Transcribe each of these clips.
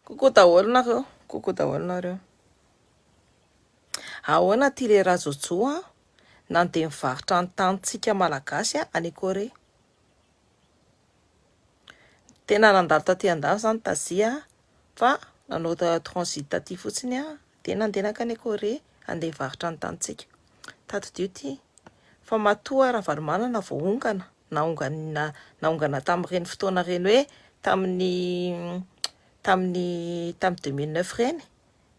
Kokoa daholo nareo, kokoa daholo nareo. Ahoana ty le razojo nandeha mivarotra ny tanitsika malagasy any Korea. Tena nandalo taty an-dafy zany tazia fa nanao transit taty fotsiny dia nandeha nakany Korea andeha hivarotra ny tanitsika. Tadidio ty fa matoa raha varomanana vao ongana naongana tamin'ireny fotoana reny hoe tamin'ny 2009 reny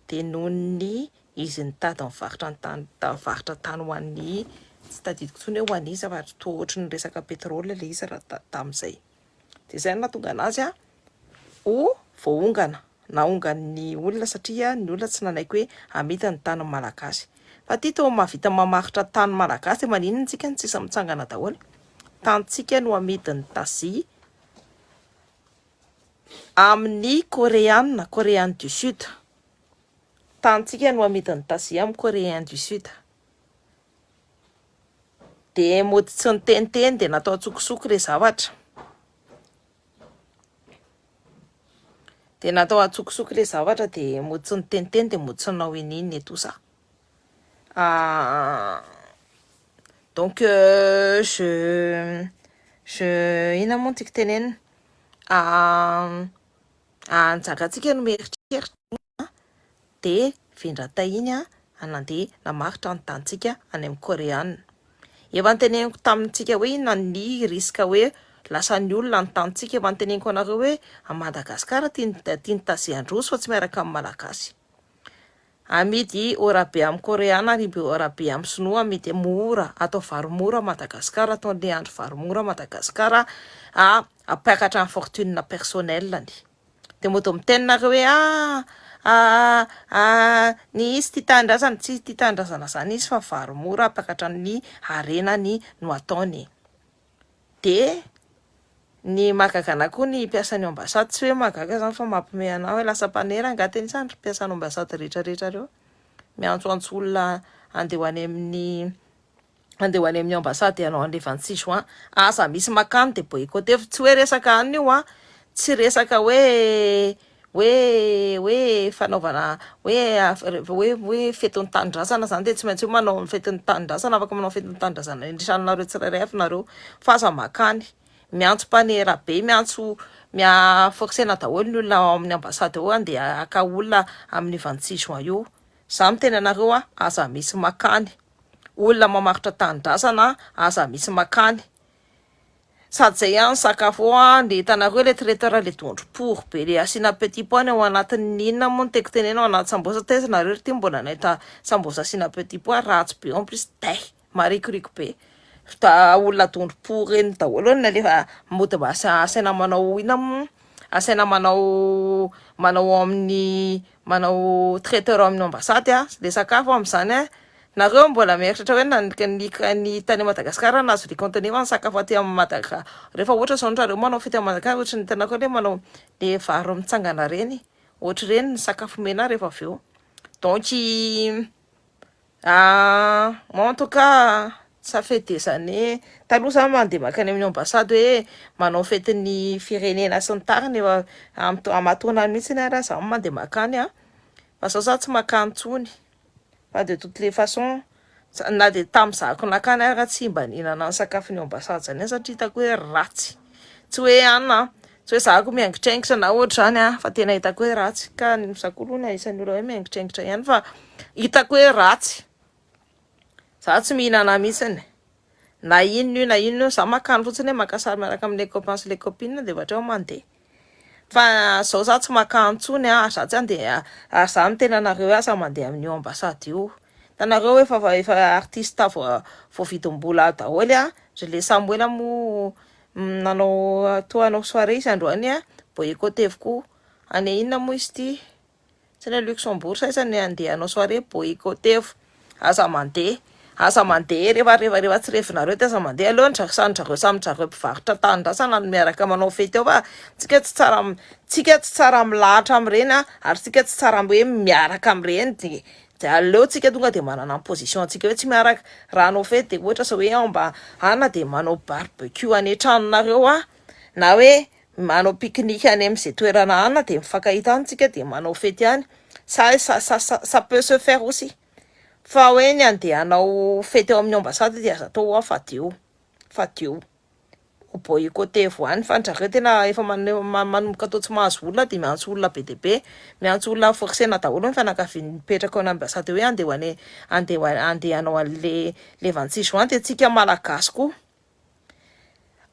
dia noho ny izy nitady mivarotra ny varotra tany ho an'ny tsy tadidiko tsony hoe ho an'ny izy fa ohatry ny resaka petrôly le izy raha tamin'izay. Dia izay nahatonga anazy ho voaongana naongan'ny olona satria ny olona tsy nanaiko hoe amita ny tany malagasy. Fa ty toa mahavita mamaritra tany malagasy dia maninona antsika ny tsisa mitsangana daholo. Tanitsika no amidin'ny Tazy amin'ny Coréenne du Sud. Tanitsika no amidin'ny Tazy amin'ny Coréenne du Sud. Dia mody tsy niteniteny dia natao atsokosoko le zavatra. Dia natao atsokosoko le zavatra dia mody tsy niteniteny dia mody tsy nanao ininy etosa. Donc ina moa tiako tenenina anjakatsika no mieritreritra dia vindratahiny nandeha namaritra ny tanitsika any amin'ny Coréenne. Efa niteneniko tamintsika hoe inona ny riska hoe lasa ny olona ny tanitsika. Efa niteneniko anareo hoe a Madagasikara tiany Tazy androso fa tsy miaraka amin'ny malagasy. Amidy ora be amin'ny Coréenne ary ora be amin'ny Sinoa, amidy mora atao vary mora Madagasikara, atao le andro vary mora Madagasikara apakatra amin'ny fortune personnelle-ny. Dia moto mitenenareo hoe ny izy tia tanindrazana, tsy tia tanindrazana zany izy fa vary mora apakatra ny arenany no ataony. Dia ny mahagaga koa ny mpiasan'ny ambasady, tsy hoe mahagaga zany fa mampime anao hoe lasa mpanera angateny izany mpiasan'ny ambasady rehetrarehetra reo. Miantsoantso olona andeha ho any amin'ny ambasady ianao an'ilay 26 juin. Asa misy makany dia boycotté, tsy hoe resaka anio tsy resaka hoe fanaovana hoe fetin'ny tanindrazana zany dia tsy maintsy manao ny fetin'ny tanindrazana, afaka manao fetin'ny tanindrazana indrisanareo tsirairay avy nareo fa aza makany. Miantso mpanera be, forcena daholo ny olona ao amin'ny ambasady ao andeha aka olona amin'ny 26 juin io. Za miteny anareo aza misy makany. Olona mamaritra tanindrazana aza misy makany. Sady zay ihany sakafo le hitanareo le traiteur le tondro pour be le asina petit pois ao anatin'ny inona moa no teko tenena ao anaty sambosa. Teza nareo ty mbola nahita sambosa asina petit pois ratsy be en plus marikoriko be. Olona tondro pour reny daholo nalefa mody mba asaina manao asaina manao traiteur amin'ny ambasady le sakafo amin'izany nareo mbola mieritratra hoe ny tany Madagasikara nazo recontenu ny sakafo aty amin'ny Madagasikara. Rehefa ohatra zao nareo manao fety amin'ny Madagasikara ohatra ny tanako le manao le vary mitsangana reny, ohatra reny ny sakafo mena rehefa avy eo. Donc en tout cas ça fait des années taloha zany mandeha makany amin'ny ambasady hoe manao fetin'ny firenena sy ny tariny amatoana mihitsy raha za mandeha makany fa zao tsy makany tsony. Fa de toutes les façons na dia tamin'izako nakany raha tsy mba nihinana ny sakafon'ny ambasady zany satria hitako hoe ratsy. Tsy hoe anina tsy hoe zako miangitraingitra na ohatra zany fa tena hitako hoe ratsy. Ka ny sakolo isan'ny olona hoe miangitraingitra ihany fa hitako hoe ratsy. Za tsy mihinana mihitsy na inona za makany fotsiny hoe makasary miaraka amin'ny copain sy les copines dia ohatrao mandeha. Fa zao za tsy makany tsony za tsy andeha za mitena anareo aza mandeha amin'io ambasady io. Tanareo efa artiste vao vidim-bola daholo je le Samuel moa nanao toa soirée izy androany boycotté avokoa. Any inona moa izy ty tsy ny Luxembourg saizany andeha anao soirée boycotté aza mandeha rehefa tsy revinareo ty aza mandeha aloha ndrasandrareo samydrareo mpivarotra tanindrazana miaraka manao fety ao fa tsika tsy tsara milahatra amin'ireny ary tsika tsy tsara hoe miaraka amin'ireny dia aleo tsika tonga dia manana position antsika hoe tsy miaraka raha anao fety dia ohatra sao hoe mba ana dia manao barbecue any an-tranonareo na hoe manao pique-nique any amin'izay toerana any de mifankahita any tsika de manao fety any. Ça peut se faire aussi. Fa hoe ny andeha hanao fety eo amin'ny ambasady de aza atao fadio. Boycotté voany fa ndrareo tena efa manomboka atao tsy mahazo olona de miantso olona be dia be, miantso olona forcena daholo ny fianakaviany mipetraka ao amin'ny ambasady hoe andeha hanao an'le 26 juin de tsika malagasy koa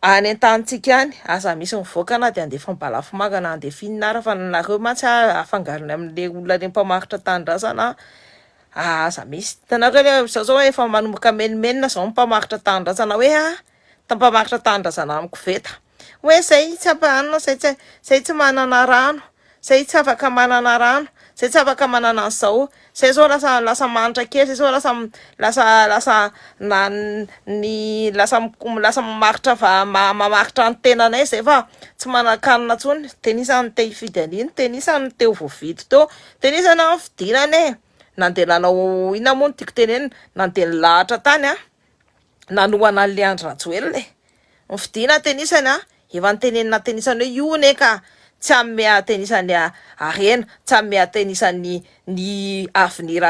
any an-tanintsika any aza misy mivoaka na de andefa balafomanga na andeha fihinara fa nareo mantsy afangarony amin'le olona le mpamaritra tanindrazana aza misy tanareo zao efa manomboka menimenina zao mpamaritra tanindrazana hoe tampamaritra tanindrazana amiko veta hoe zay tsy apahanina zay tsy manana rano, zay tsy afaka manana rano, zay tsy afaka manana an'izao, zay zao lasa manitra kely, zay zao lasa mamaritra mamaritra ny tenanay zay fa tsy manakanina tsony. Tenisany te hifidy an'iny, tenisany teo voavidy teo, tenisany amin'ny fidinany nandeha nanao ina moa no tiako tenenina, nandeha nilahatra tany nanoana an'le Andry Rajoelina nifidina tenisany efa nitenenina tenisany hoe io ne ka tsy ameha tenisany arena, tsy ameha tenisany ny avenir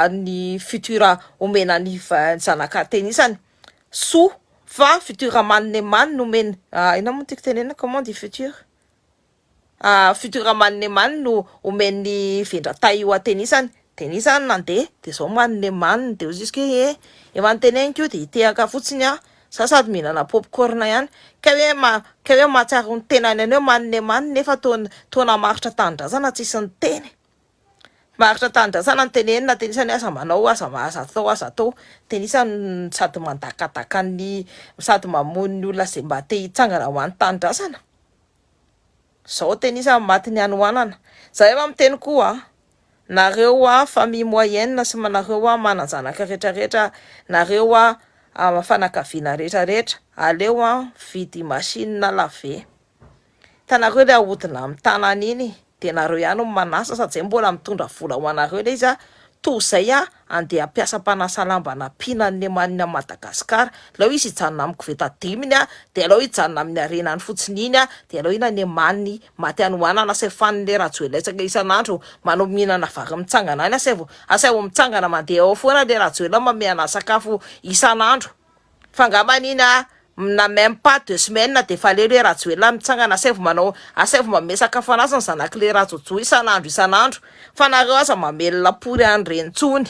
ny futur omena ny zanaka tenisany so fa futur man nomena ina moa tiako tenenina comment dit futur man no omen'ny vendratay io tenisany. Tenisany nandeha de zao man de jusque efa niteneniko de hitehaka fotsiny sady mihinana popcorn ihany ka hoe mahatsiaro ny tenany any hoe nefa tona maritra tanindrazana tsisy ny teny maritra tanindrazana ny tenenina tenisany aza manao aza atao tenisany sady mandakadaka sady mamono ny olona zay mba te hitsangana ho an'ny tanindrazana zao tenisany matiny anoanana. Za efa miteny koa nareo famille moyenne sy manareo mananjanaka rehetrarehetra, nareo fanakaviana rehetrarehetra aleo vidy machine lave. Tanareo le ahodina amin'ny tanany iny de nareo ihany no manasa sady zay mbola mitondra vola ho anareo le izy toy izay andeha ampiasa mpanasa lamba nampianan'ny manina Madagasikara. Lao izy hijanona amin'ny koveta diminy de aleo hijanona amin'ny arenany fotsiny iny de aleo ina ny maniny maty anoanana sefan'le Rajoelina isan'andro manao mihinana vary mitsangana any asevo mitsangana mandeha ao foana le Rajoelina mameana sakafo isan'andro fa angambany iny na même pas 2 semaines de efa lelo Rajoelina mitsangana asevo mame sakafo anazy ny zanak'le Rajojo isan'andro fa nareo aza mamelona pory an'ireny tsony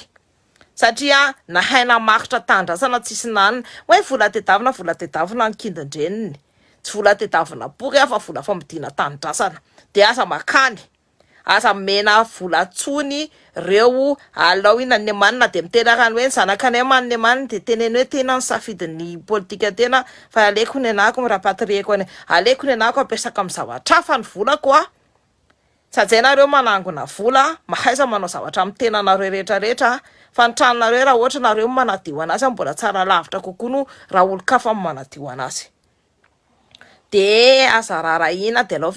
satria nahaina maritra tanindrazana tsisy nanina hoe vola tedavina ny kindindreniny tsy vola tedavina pory fa vola famidina tanindrazana de aza makany aza mena vola tsony reo alao ina ny manina de mitena rano hoe ny zanakany maniny manina de teneny hoe tena ny safidin'ny politika tena fa aleko ny anako mirapatrieko aleko ny anako ampiasaka amin'ny zavatra fa ny volako sady nareo manangona vola mahaiza manao zavatra amin'ny tenanareo rehetrarehetra fa ny tranonareo raha ohatra nareo manadio anazy mbola tsara lavitra kokoa no raha olon-kafa manadio anazy de aza rarahina de alao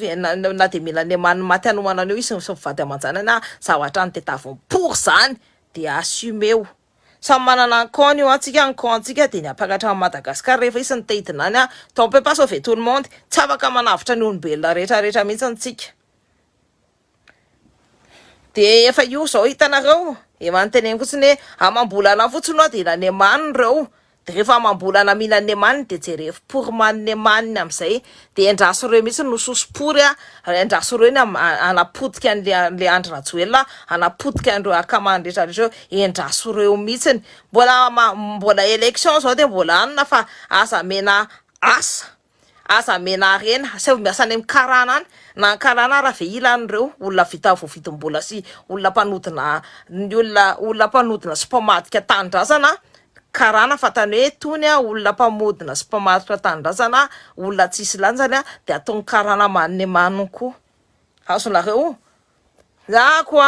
na de mila ny maniny maty anomana an'io izy mivady aman-janany zavatra ny tedavim-pory zany de assumeo samy manana ny camp io ny camp antsika de ny apakatra amin'ny Madagasikara rehefa isy ny tehidina any on peut pas sauver tout le monde tsy afaka manavitra ny olombelona rehetrarehetra mihitsy antsika de efa io zao hitanareo efa niteneny fotsiny hoe amam-bolana fotsiny de ilany maniny reo de rehefa amam-bolana mihinany maniny de jerevy pory maniny maniny amin'izay de endraso reo mihitsy nososopory endraso reo ny anapodika an'le Andry Rajoelina anapodika an'ireo akamany rehetrarehetra endraso reo mihitsy mbola élection zao de mbola anina fa aza mena arena asevo miasa any amin'ny karana any na karana raha ve ilan'ireo olona vita voavidim-bola sy olona mpanodina sy mpamadika tanindrazana karana fatany hoe tony olona mpamodina sy mpamadika tanindrazana olona tsisy lanjany de ataony karana maniny maniny koa azonareo zako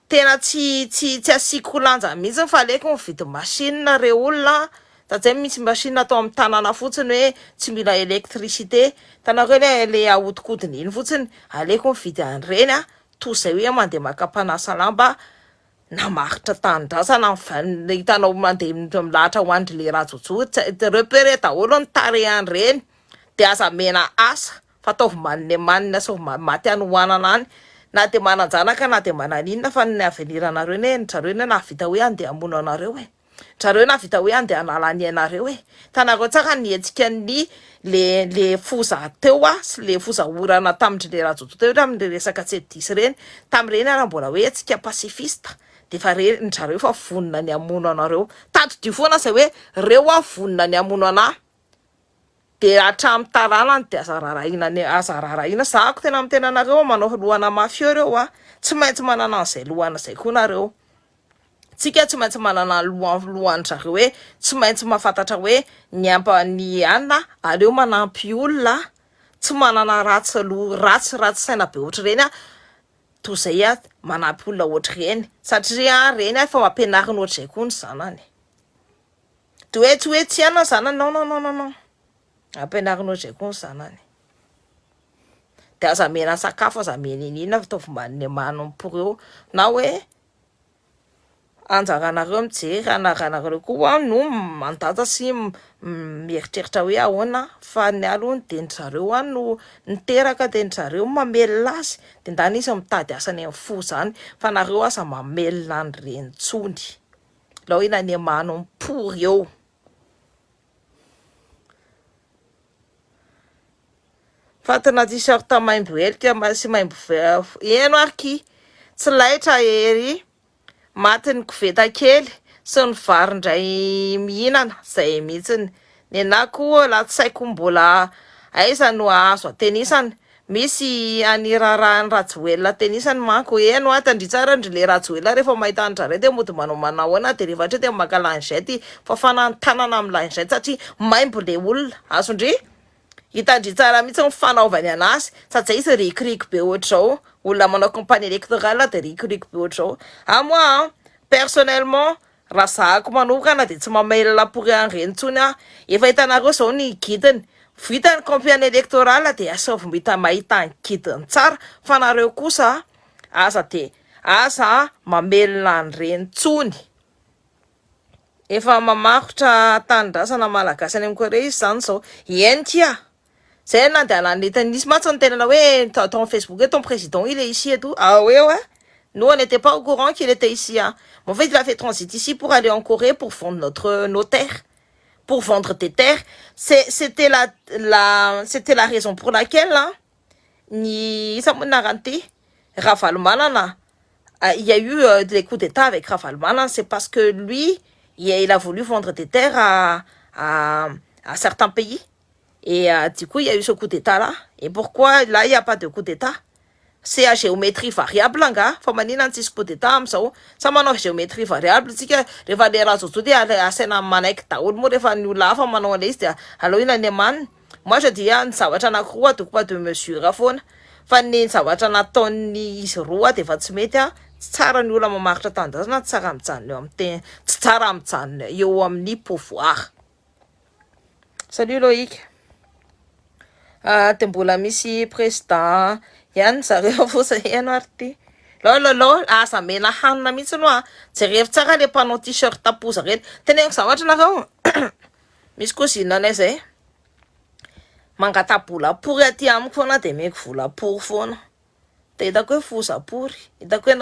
tena tsy asiko lanja mihitsy fa aleko mividy machine reo olona zay misy machine atao amin'ny tanana fotsiny hoe tsy mila électricité tanareo le ahodikodiny iny fotsiny aleko mividy an'ireny toy izay hoe mandeha maka-panasa lamba na maritra tanindrazana hitanao mandeha milahatra ho andry le Rajojo repéré daholo ny tarehan'ireny de aza mena asa Fataovy manina so maty anohanana any na de mananjanaka na de mananinona fa ny aveniranareo ne zareo ne navita hoe andeha hamono anareo e. Zareo navita hoe andeha hanala ny anareo e. Tanareo tsaka nietsika ny le foza teo sy le foza orana tamindry le rajoto teo tamin'ny resaka tsy disy reny tamin'ireny raha mbola hoe tsika pacifista de fa ny zareo fa vonona ny hamono anareo. Tato dio foana zay hoe reo vonona ny hamono anahy. De hatramin'ny taranany de aza rarahina zahako tena amin'ny tena nareo manao lohana mafia reo tsy maintsy manana an'izay lohana zay koa nareo. Tsika tsy maintsy manana lohan-jareo hoe tsy maintsy mahafantatra hoe ny anina aleo manampy olona tsy manana ratsy saina be ohatr'ireny toy izay manampy olona ohatr'ireny satria reny fa mampianarina ohatr'izay koa ny zanany. De hoe tsy hoe tsy ihany zanany non. Ampianarina ohatr'izay koa ny zanany. De aza mena sakafo aza mena inona fitaovy manina pour eo na hoe anjaranareo mijery anaranareo koa no mandanja sy mieritreritra hoe ahoana fa ny alony de ny zareo no niteraka de ny zareo mamelona azy de ndany izy mitady asany amin'ny fo zany fa nareo aza mamelona ny rentsony lao ina ny manompory eo. Fatina t-shirt maimbo helika sy maimbo eno arky tsy laitra ery maty ny koveta kely sy ny vary indray mihinana zay mihitsiny. Ny anahy koa la tsy haiko mbola aiza no azo atenisany. Misy anirarahany rajoelina tenisany manko eno tandry tsara ndry le rajoelina rehefa mahita an'zareo de mody manao ahoana de rehefa ohatra de maka lanzety fafana ny tanana amin'ny lanzety satria maimbo le olona azondry hitandry tsara mihitsy ny fanaovany anazy sady zay izy rikiriky be ohatr'izao olona manao compagnie électorale de rikiriky be ohatr'izao. Moi personnellement raha zahako manokana de tsy mamelona pour an'ireny tsony efa hitanareo zao ny guidiny vita ny campagne électorale de asaovy mahita ny guidiny tsara fa nareo kosa aza mamelona an'ireny tsony. Efa mamakotra tanindrazana malagasy any amin'ny Korea izy zany zao eny tia zay na de ananita nisy matsy ny tena hoe ton Facebook et ton président il est ici et tout. Ah ouais. Nous on n'était pas au courant qu'il était ici. En fait il a fait transit ici pour aller en Corée pour vendre nos terres, pour vendre des terres. C'était la raison pour laquelle ni Samunaranti Rafalmanana il y a eu des coups d'état avec Rafalmanana. C'est parce que lui il a voulu vendre des terres à certains pays. Et du coup, il y a eu ce coup d'état là. Et pourquoi là, il n'y a pas de coup d'état? C'est à géométrie variable, là. Faut manina un coup d'état, ça m'a géométrie variable. C'est que les valeurs sont toutes à sena manek ta ou le refa nous là, faut manon liste. Alors il a des man. Moi je dis ça va t'en croire tout quoi de monsieur Rafon. Fanny ça va t'en tonni roi de fatsmeta. Tsara nous la mamarta tanda na tsara mtsan te tsara mtsan yo amni pouvoir. Salut Loïc. Te mbola misy président ihany zareo fosa eno arty lolo asa mena hanina mihitsy no jerevy tsara le mpanao t-shirt tapoza reny teneniko zavatra nareo misy kozinanay zay mangatapolapory aty amiko foana de meko volapory foana de hitako hoe fozapory hitako hoe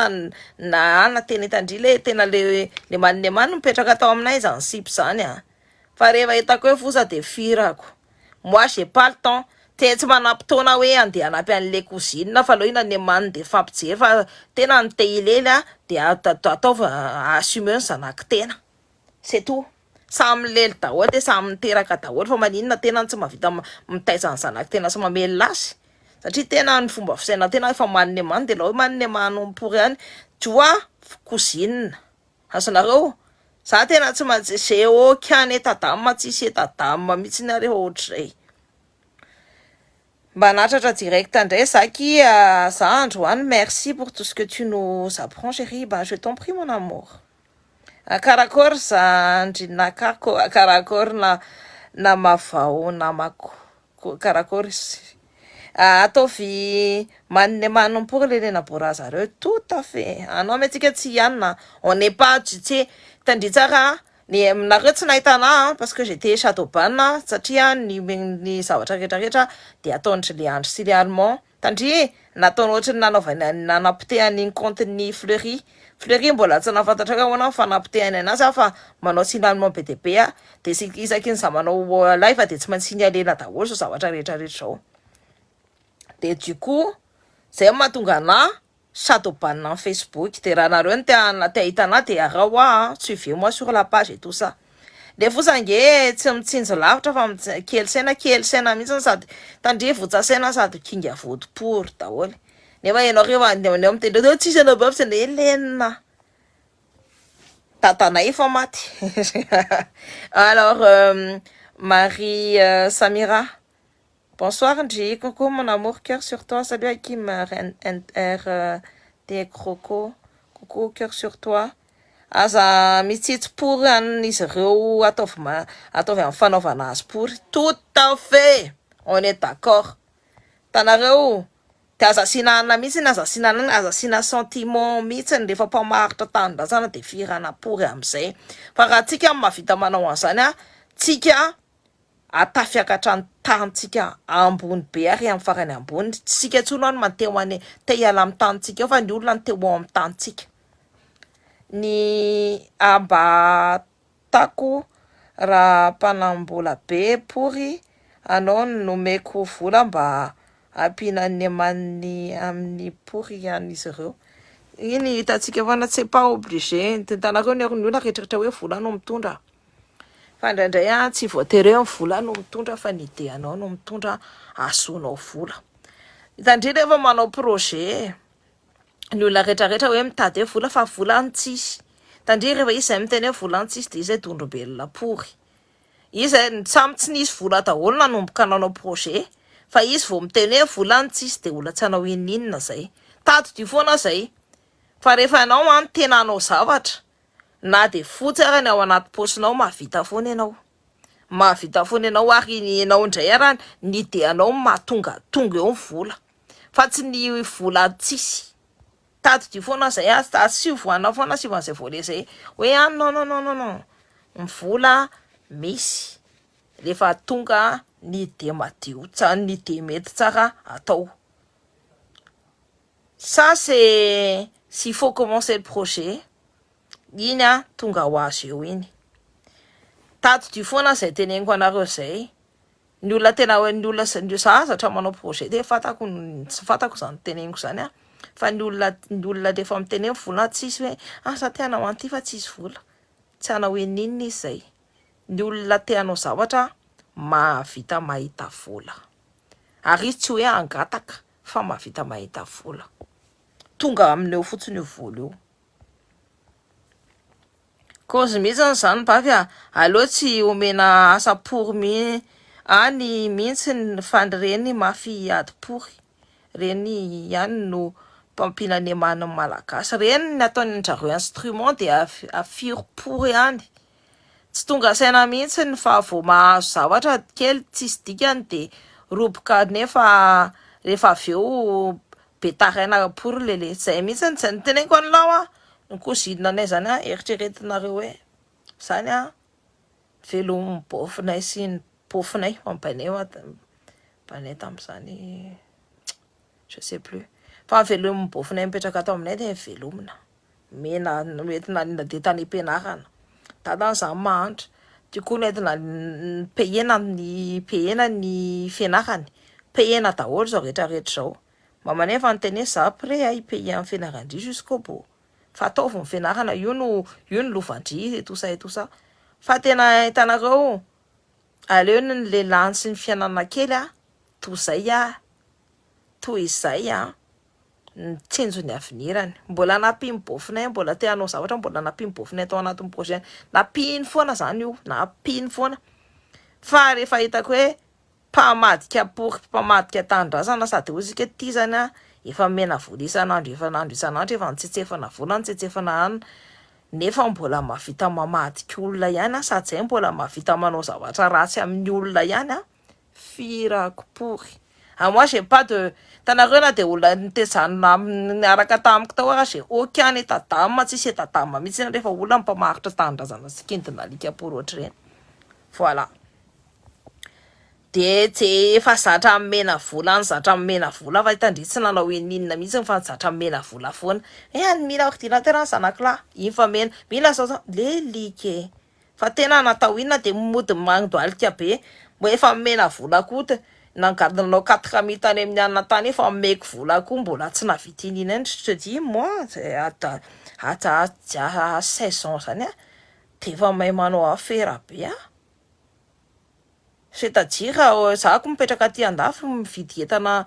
na tena hitandry le tena le maniny mipetraka tao aminay zany sipy zany fa rehefa hitako hoe foza de firako. Moi j'ai pas le temps. Tsy manam-potoana hoe andeha hanampy an'le cousine fa aloha ny maniny de fampijery fa tena ny te ilely de ataova assume ny zanaka tena c'est tout. Samy lely daholo de samy miteraka daholo fa maninona tena tsy mahavita mitaiza ny zanaka tena sy mamelona azy satria tena ny fomba fisaina tena efa maniny de lao maniny manompory ihany joa cousine azonareo za tena tsy mazay okany etadama tsisy etadama mihitsy nareo ohatr'izay. Banatratra direct André Saki Androane, merci pour tout ce que tu nous apprends chérie. Je t'en prie mon amour. Karakor sa ndrina kako karakor na mavao na mako karakor ataovy manine manompory le lena borazareo tout à fait. Anao metsika tsy ihany on n'est pas tu sais tandry tsara Ny aminareo tsy nahita anahy parce que j'étais Chateauban satria ny zavatra rehetrarehetra de ataon'dry Leandro sy le Allemand tandria nataony ohatra ny nanapotehany ny compte-ny Fleury mbola tsy nafantatra hoe ahoana ny fanapotehany anazy fa manao signalement be dia be de isaky ny za manao live de tsy maintsy signalena daholo zao zavatra rehetrarehetra zao. De du coup zay mahatonga anahy Chateauban en Facebook de raha nareo te ahita anahy de arao suivez-moi sur la page et tout ça. De fosa nge tsy mitsinjo lavitra fa kely saina mihitsy sady tandria vojasaina sady kinga vodipory daholo. Nefa ianareo anao mitendry tsisy anabavy sy Helena tatanay fa maty. Alors Marie Samira, bonsoir Ndji, coucou mon amour, cœur sur toi, salut Hakim des Croco, coucou cœur sur toi. Aza mitsitsy-pory an'izy ireo ataovy amin'ny fanaovana azy pory, tout à fait, on est d'accord. Tanareo de aza sinana mihitsy aza sina sentiment mihitsy rehefa mpamaritra tanindrazana de firana pory amizay. Fa raha tsika mahavita manao an'izany tsika atafiakatra ny tanitsika ambony be ary amin'ny farany ambony, tsika tsona no manteo any te hiala amin'ny tanitsika fa ny olona ny teo amin'ny tanitsika. Ny ambatako raha mpanambola be pory anao nomeko vola mba ampinany amin'ny pory an'izy ireo. Iny hitantsika foana tsy pas obligé tanareo ny olona rehetrarehetra hoe vola no mitondra. Fa indraindray tsy voatery hoe vola no mitondra fa ny ideanao no mitondra ahazoanao vola. Tandria rehefa manao projet ny olona rehetrarehetra hoe mitady hoe vola fa vola ny tsisy. Tandria rehefa izy izay miteny hoe vola ny tsisy de izay dondrombelona pory. Izy samy tsy nisy vola daholo nanomboka nanao projet fa izy vao miteny hoe vola ny tsisy de olona tsy hanao inona zay. Tady dy foana zay. Fa rehefa ianao tena anao zavatra na de fotsy ary ny ao anaty posinao mahavita foana ianao. Mahavita foana ianao ary ianao indray ary ny ideanao mahatonga eo ny vola. Fa tsy ny vola tsisy. Tady dy foana zay asyvoana foana asyvan'izay voale zay hoe non. Ny vola misy rehefa tonga ny ide madio ny ide mety tsara atao. Ça c'est s'il faut commencer le projet. Iny tonga ho azy eo iny. Tady dy foana zay teneniko anareo zay. Ny olona tena hoe ny olona zatra manao projet de fantako zany teneniko zany fa ny olona rehefa miteny vola tsisy hoe sa te hanao anty fa tsisy vola. Tsy hanao inona izy zay. Ny olona te hanao zavatra mahavita mahita vola. Ary izy tsy hoe angataka fa mahavita mahita vola. Tonga amin'eo fotsiny io vola io. Cause mihitsy zany bavy aleo tsy omena asa pory any mihitsy ny reny mafy ady pory. Reny ihany no mpampinaneman'ny malagasy. Reny ny ataony zareo instrument de afiry pory any. Tsy tonga saina mihitsy ny fa vao mahazo zavatra kely tsisy dikany de roboka nefa rehefa avy eo betaraina pory lele. Zay mihitsy ny teneniko an'lao ny cousine anay zany eritreretinareo hoe zany velomin'ny bofinay sy ny bofinay mampanay tam'izany je sais plus fa velomin'ny bofinay mipetraka ato aminay de velomina mena noentina de tany ampianarana dadany zany mahantra diko noentina payena ny fianarany payena daholo zao rehetrarehetra zao mamanefa nyteny hoe za prêt à y payer amin'ny fianarandry jusqu'au bout. Fa ataovy ny fianarana io no lovandry et tout ça. Fa tena hitanareo aleo ny lehilahy sy ny fianana kely toy izay mitsinjo ny avenirany. Mbola napiny bofinay mbola te hanao zavatra mbola napiny bofinay tao anatin'ny projet. Napiny foana zany io, napiny foana. Fa rehefa hitako hoe mpamadika tanindrazana sady ozika ty zany efa mena vola isanandro efa nitsetsefana vola nitsetsefana nefa mbola mahavita mamadika olona ihany sady zay mbola mahavita manao zavatra ratsy amin'ny olona ihany firako pory. Moi j'ai pas de tanareo na de olona nitezanona niaraka tamiko tao raha j'ai aucun état d'âme tsisy état d'âme mihitsy rehefa olona mpamaritra tanindrazana sikintina alika porotra reny. Voilà. De tsy efa zatra mena vola zatra mena vola fa hitandritsy nanao hoe ninona mihitsy fa zatra mena vola foana. Mila ordinateur zanak'ilahy iny fa mena mila zao lelike fa tena natao inona de mody mandoalika be mbo efa mena vola koa nangadinanao 4 000 tany amin'ny anina tany efa meko vola koa mbola tsy navitiny iny je te dis moi ata 16 ans zany de efa mahay manao affaire be c'est-à-dire za ko mipetraka aty andafy mividy entana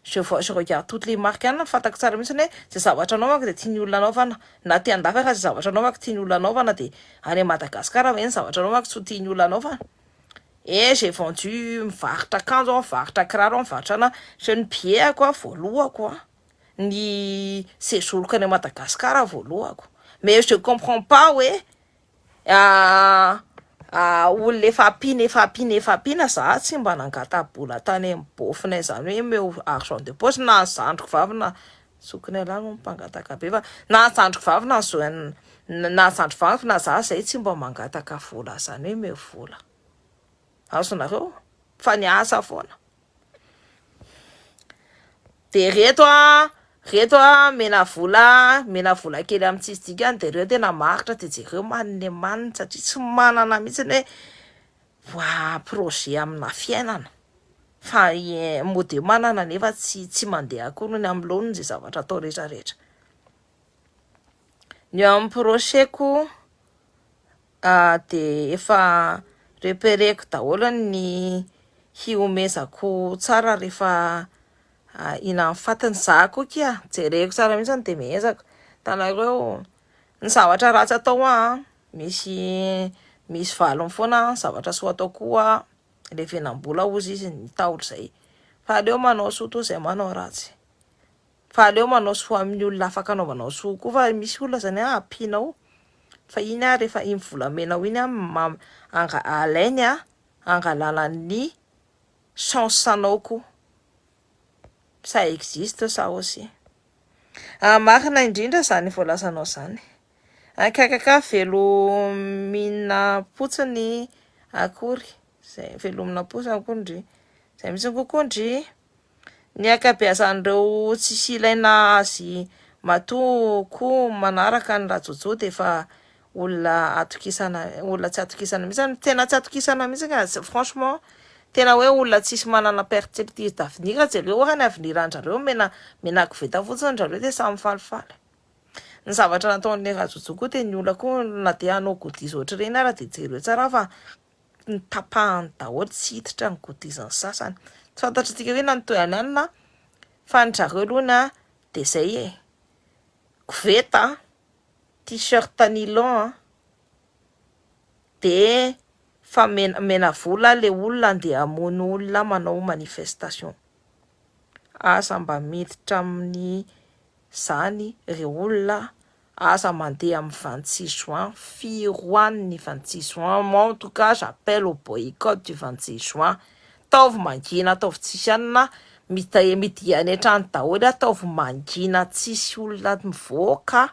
je regarde toutes les marques fantako tsara mihitsy hoe zay zavatra anaovako de tiany olona anaovana na ty andafy fa zay zavatra anaovako tiany olona anaovana de any Madagasikara ve ny zavatra anaovako tsy tiany olona anaovana. Et j'ai vendu mivarotra akanjo mivarotra kiraro mivarotra jeune bieko voalohako ny séjourko any Madagasikara voalohako mais je comprends pas hoe olona efa ampina za tsy mba nangata-bola tany amin'ny bofinay zany hoe meo argent de poche na zandriko vavy na sokony alahy no mpangataka be fa na zandriko vavy na zandro vavy na za zay tsy mba mangataka vola zany hoe meo vola azonareo fa niasa foana. De reto mena vola kely amin'ny tsisy de reo tena maritra de jereo manne manina satria tsy manana mihitsy hoe projet amina fiainana fa mody manana nefa tsy mandeha akory ny amin'ny lohany zay zavatra atao rehetra rehetra. Ny amin'ny projetko de efa repéreko daholo ny hiomezako tsara rehefa ina fatiny za koa kia jereko tsara mihitsy de miezaka tanareo ny zavatra ratsy atao misy valony foana zavatra soa atao koa le venam-bola ozy izy ny tahotra zay fa aleo manao soa toa zay manao ratsy fa aleo manao soa amin'ny olona afaka anaovanao soa koa fa misy olona zany ampinao fa iny rehefa iny volamenao iny alainy angalanany chance anao koa. Ça existe ça aussi. Marina indrindra zany voalazanao zany. Akakaka velo mina potsiny akory zay velomina potsiny akory zay mitsy kokoandry ny akabeazan'ireo tsisy ilaina azy matoko manaraka ny rajojo de fa olona atokisana olona tsy atokisana mihitsy tena tsy atokisana mihitsy franchement tena hoe olona tsisy manana perspective d'avenir jereo ny aveniranjareo menako veta fotsiny zareo de samy falifaly. Ny zavatra nataon'le rajojo koa de ny olona koa na de hanao godizy ohatry reny ara de jereo tsara fa ny tapahany daholo tsy hiditra ny godizany sasany tsy fantatritsika hoe nanotoy any na fa ny zareo aloha de zay koveta t-shirt nylon de fa mena vola le olona andeha hamono olona manao manifestation asa mba miditra amin'ny zany ireo olona asa mandeha amin'ny 26 juin firoan'ny 26 juin. Moi en tout cas j'appelle au boycott du 26 juin. Taovy mangina taovy tsisy anina midiany hatrany daholo taovy mangina tsisy olona mivoaka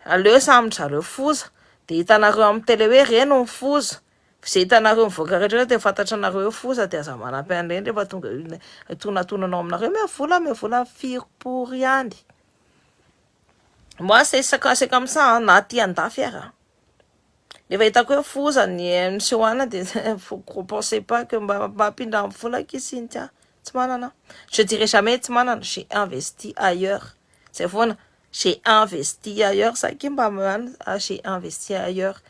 aleo samy zareo foza de hitanareo amin'ny télé hoe reno ny foza zay hitanareo mivoaka rehetra de fantatranareo hoe foza de aza manampy an'ireny rehefa tonga tonatonanao aminareo me vola firy ihany. Moi c'est comme ça na ty andafy ara rehefa hitako hoe foza ny sehoana de faut pensez pas que mampindra amin'ny vola kisiny tia tsy manana. Je dirais jamais tsy manana, j'ai investi ailleurs c'est foana. J'ai investi ailleurs, ça qui j'ai investi ailleurs,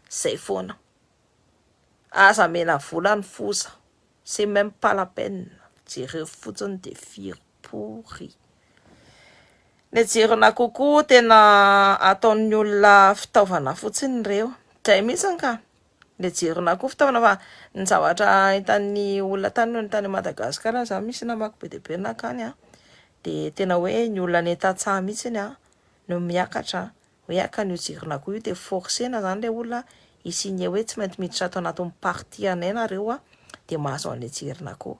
c'est faux. Ah, ça mène à voler une fausse. C'est même pas la peine. Tu refoules des filles pourries. Les tirona coucou, tena ataon'ny olona fitaovana fotsiny reo. Zay mihitsy ka. Les tirona coucou fitaovana fa ny zavatra hitan'ny olona tany Madagasikara za misy namako be de be nakany de tena hoe ny olona netatsaha mihitsy no miakatra hoe akany jirona koa io de forcena zany le olona isigné hoe tsy maintsy miditra ato anatin'ny party anay nareo dia mahazo an'ilay tsirona koa.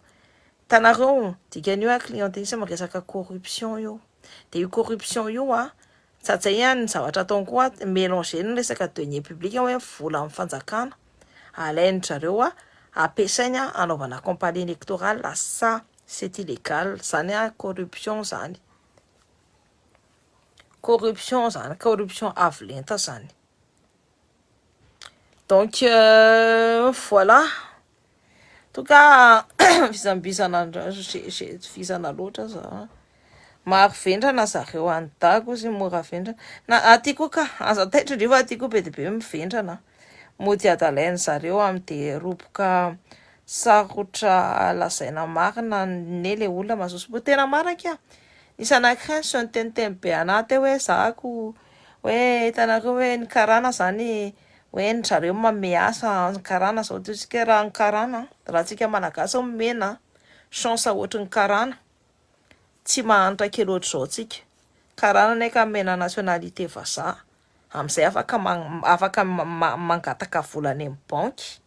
Hitanareo dikan'io a clientélisme resaka corruption io. Dia io corruption io tsatsay ihany ny zavatra ataony koa mélanger ny resaka deniers publics hoe vola amin'ny fanjakana. Alainy zareo ampiasaina anaovana campagne électorale ça c'est illégal, zany corruption zany. Corruption zany, corruption avo lenta zany. Donc voilà. En tout cas fisana loatra za. Maro vendrana zareo any dago sy mora vendrana. Na aty koa ka aza taitra ndreo aty koa be dia be mivendrana. Mody adalainy zareo amin'ny roboka sarotra lazaina marina ny le olona mazoso tena maraka. Nisy anankiray sy niteniteny be anahy teo hoe zako hoe hitanareo hoe ny karana zany hoe ny zareo manome asa ny karana zao teo tsika raha ny karana raha tsika malagasy mena chance ohatry ny karana tsy mahantra kely ohatry zao tsika. Karana neka mena nationalité vazaha amin'izay afaka mangataka volany amin'ny banky.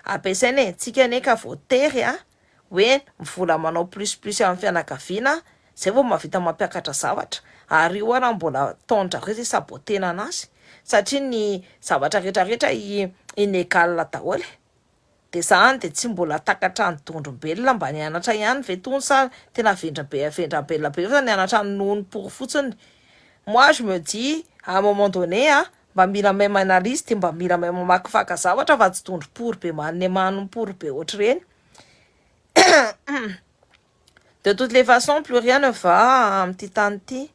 Ampiasaina tsika neka voatery hoe vola manao plus amin'ny fianakaviana zay vao mahavita mampiakatra zavatra. Ary io raha mbola taondrareo zay sabotena anazy satria ny zavatra rehetrarehetra inégal daholo. Dia zany dia tsy mbola takatra ny tondrombelona mba nianatra ihany ve tony sa tena vendrabelona be fa nianatra ny nono pour fotsiny. Moi je me dis à un moment donné mba mila même analyse dia mba mila même makifaka zavatra fa tsy tondro-pory be manompory be ohatr'ireny. De toutes les façons, plus rien ne va amin'ity tany ity.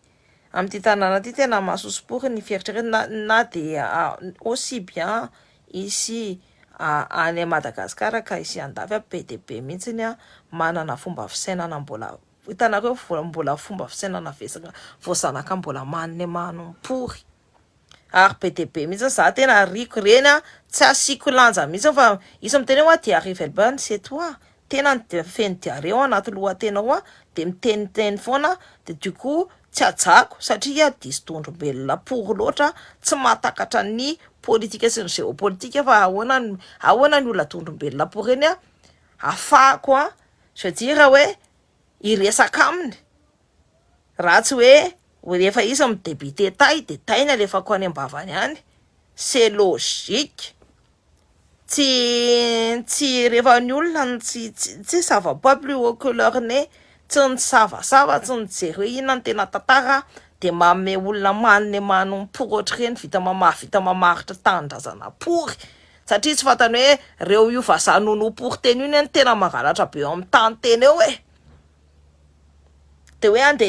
Amin'ity tanàna ity tena mahasosopory ny fieritreretana na dia aussi bien ici any Madagascar ka ici andafy be dia be mihitsiny manana fomba fisainana mbola hitanareo mbola fomba fisainana vesaka voazanaka mbola maniny manompory. Ary be dia be mihitsy za tena riko reny tsy asiko lanja mihitsy fa izy miteny hoe dia arrive Elban c'est toi. Tena ny feny diareo anaty lohatena ao dia miteniteny foana dia du coup tsy ajako satria diso tondrombelona pour loatra tsy mahatakatra ny politika sy ny géopolitika fa ahoana ny olona tondrombelona pour eny afahako je veux dire hoe iresaka aminy raha tsy hoe rehefa izy midébité tay dia taina alefako any ambavany any. C'est logique. Tsy rehefa ny olona tsy ça va pas plus haut que leur nez, tsy ny savasava tsy nijery hoe inona ny tena tantara dia manome olona maniny manompory ohatr'ireny vita mamaritra tanindrazana pory satria tsy fantany hoe reo io vazaha nonompory teny io ny tena mangalatra be eo amin'ny tany teny eo dia hoe andeha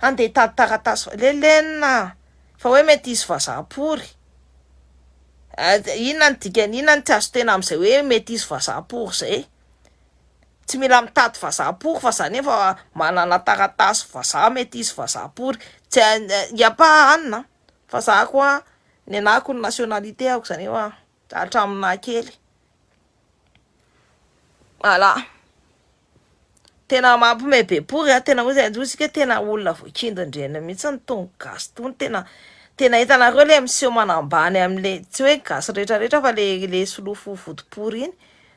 hitady taratasy lelenina fa hoe mety izy vazaha pory. Inona ny dikany, inona ny tsy azo tena amin'izay hoe mety izy vazaha-pory zay. Tsy mila mitady vazaha-pory fa zany efa manana taratasy vazaha mety izy vazaha-pory. Y a pas anina fa za koa ny anako ny nationalité ako zany eo hatraminay kely. Voilà. Tena mampime be pory tena hoe tena olona voakindon-dreny mihitsy ny tony gasy tony tena hitanareo le miseho manambany amin'le tsy hoe gasy rehetrarehetra fa le solofo vodipory iny.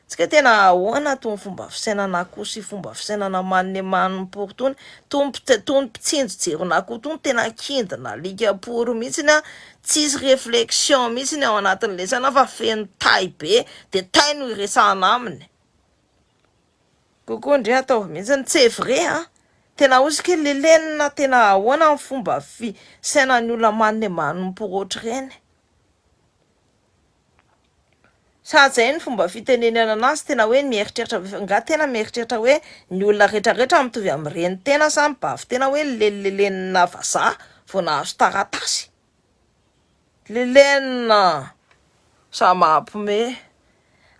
Tsika tena ahoana tony fomba fisainana koa sy fomba fisainana maniny manompory tony tony mpitsinjo jerona koa tony tena kindina lika pory mihitsy tsisy réflexion mihitsy ao anatin'le sana fa feno tay be dia tay no iresahana aminy. Kokoa ndre atao mihitsy tsy vrai tena osika lelenina tena ahoana ny fomba fisainan'ny olona maniny manompory ohatr'ireny. Sady zay ny fomba fitenenana anazy tena hoe mieritreritra tena mieritreritra hoe ny olona rehetrarehetra mitovy amin'ireny tena sa mibavy tena hoe lelenina vazaha vao nahazo taratasy. Lelenina sa mampime.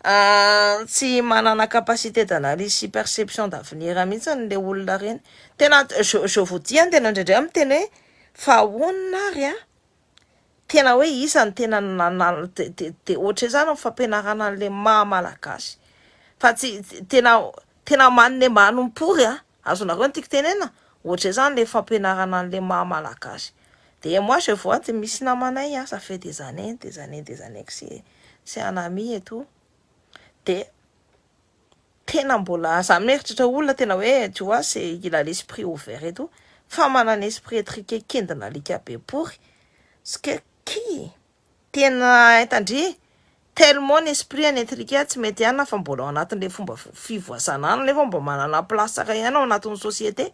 Tsy manana capacité d'analyse sy perception d'avenir mihitsy le olona reny. Tena je vous dis tena indraindray miteny hoe fa ahoana ary tena hoe isany tena de ohatry zany ny fampianarana an'le maha-malagasy fa tsy tena maniny manompory azonareo ny tiako tenena ohatry zany le fampianarana an'le maha-malagasy. De moi je vois de misy namanay ça fait des années que c'est un ami et tout. De tena mbola za mieritratra olona tena hoe tu vois c'est il a l'esprit ouvert et tout fa manana esprit étriqué kendina alika bepory ska qui tena hitandry tellement l'esprit anétriqué tsy mety ihany fa mbola ao anatin'le fomba fivoasana any nefa mba manana place saka ihany ao anatin'ny société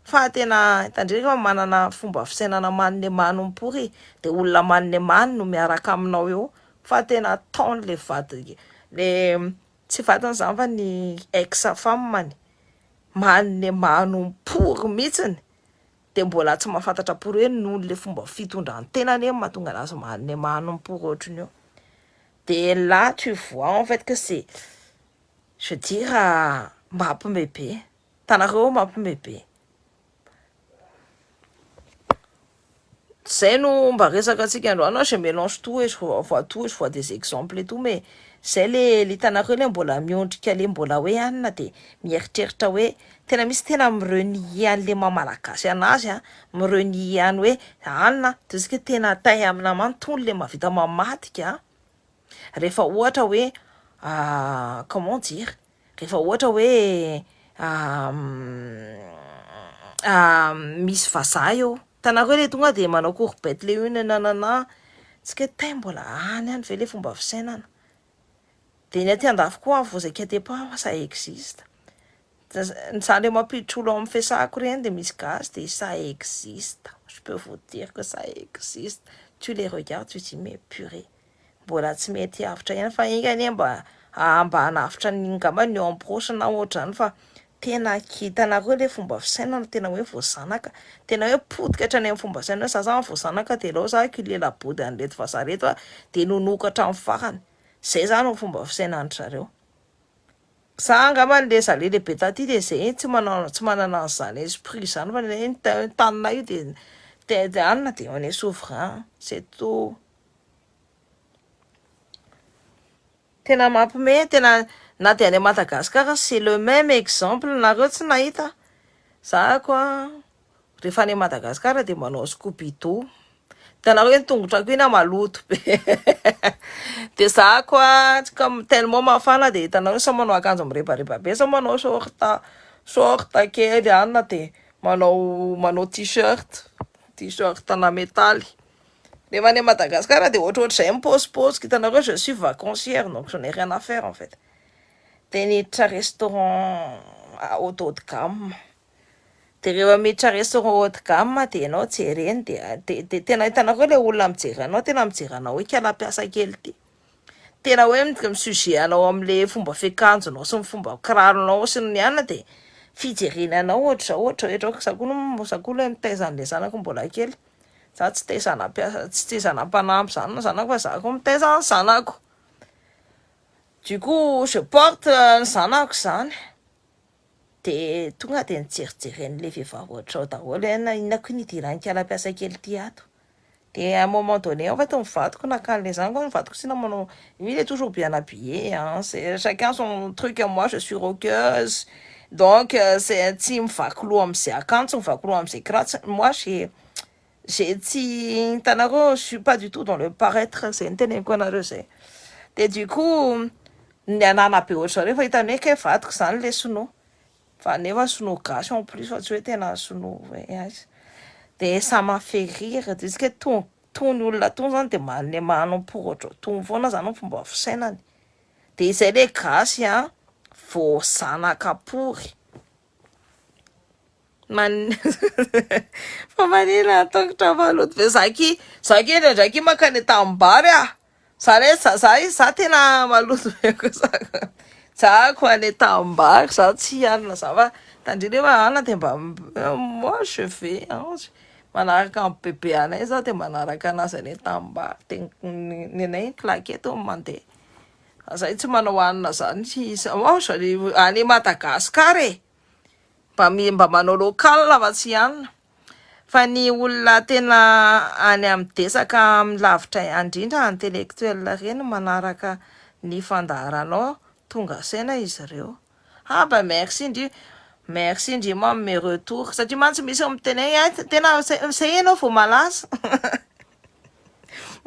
fa tena hitandry fa manana fomba fisainana manne manompory de olona manne man no miaraka aminao eo fa tena taony le vady le tsy vatany zany fa ny ex femme manne manompory mihitsiny de mbola tsy mahafantatra pory hoe noho le fomba fitondrany tenany mahatonga anazy manne manompory ohatriny eo. De là tu vois en fait que c'est je veux dire mampimebe tanareo mampimebe zay no mba resaka antsika androany je mélange tout et je vois des exemples et tout mais zay le hitanareo le mbola miondrika le mbola hoe anina de mieritreritra hoe tena misy tena mirenie an'le mamalagasy anazy mirenie any hoe anina de sika tena tay amina mantony le mavita mamadika rehefa ohatra hoe comment dire rehefa ohatra hoe misy vazaha eo tanareo le tonga de manao courbette le une nanana tsika tay mbola any ve le fomba fisainana de ny aty andafy koa vous inquiétez pas ça existe ça le mampiditra olo amin'ny fiasako reny de misy gaz de ça existe je peux vous dire que ça existe tu les regardes tu dis mais purée mbola tsy mety avitra ihany fa ingany mba hanavitra ngamba ny eo am'proche na ohatrany fa tena hitanareo le fomba fisainana tena hoe voazanaka tena hoe potika hatrany amin'ny fomba fisainana za zany voazanaka de lao za culé la body an'reto vazareto de nonokatra amin'ny farany zay zany ny fomba fisainana zareo sa ngamba le zale le be taty de zay tsy manana an'izany esprit zany fa le tanina io de anina de on est souverain c'est tout tena mampime tena na de any Madagascar c'est le même exemple nareo tsy nahita za koa rehefa any Madagascar de manao Scooby-Doo tanareo ny tongotrako ina maloto be de za koa comme tellement mafana de hitanareo sa manao akanjo mirebareba be sa manao short kely anina de manao t-shirt na metaly rehefa any Madagascar de ohatrohatr'izay mipausepause hitanareo je suis vacancière donc je n'ai rien à faire en fait de niditra restaurant haut de gamme de rehefa miditra restaurant haut de gamme de ianao jereny de tena hitanareo le olona mijery anao tena mijery anao hoe kala-piasa kely ty tena hoe misujet anao am'le fomba fiakanjonao sy ny fomba kiraronao sy ny anina de fijerenanao ohatra zakoa le mitaizan'le zanako mbola kely za tsy taizana mpanampy zany zanako fa za koa mitaizana zanako du coup je porte ny zanako zany de tonga de nijerijeren'le vehivavy ohatrao daholo inona koa nidirany kala-piasa kely ty ato de à un moment donné en fait mivadiko nakan'le zanako mivadiko sina manao lui il est toujours bien habillé c'est chacun son truc et moi je suis rockeuse donc c'est tsy mivaky loha am'izay akanjo mivaky loha am'izay kiratsy moi j'ai tsy hitanareo je suis pas du tout dans le paraître zay ny teneniko anareo zay de du coup ny anana be ohatrareo fa hitany hoe ke vadiko zany le sinoa fa nefa sinoa gasy en plus fa tsy hoe tena sinoa aiza de ça m'a fait rire de izy ke tony olona tony zany de manne manompory ohatro tony foana zany ny fomba fisainany de izay le gasy voazanaka pory fa manina ataonkotra maloto be zaky ndraiky makany tambary za tena maloto be ko za ko any tambary za tsy anina za fa tandriny fa ana de mba moi je vais manaraka amin'ny bebe anay za de manaraka anazy any tambary de nenay claquette mandeha zay tsy manao anina zany any Madagascar mba manao local fa tsy anina fa ny olona tena any amin'ny desaka amin'ny lavitra andrindra intellectuel reny manaraka ny fandaharanao tonga saina izy ireo ba merci indrima mes retours satria mantsy misy miteny tena zay ianao vao malaza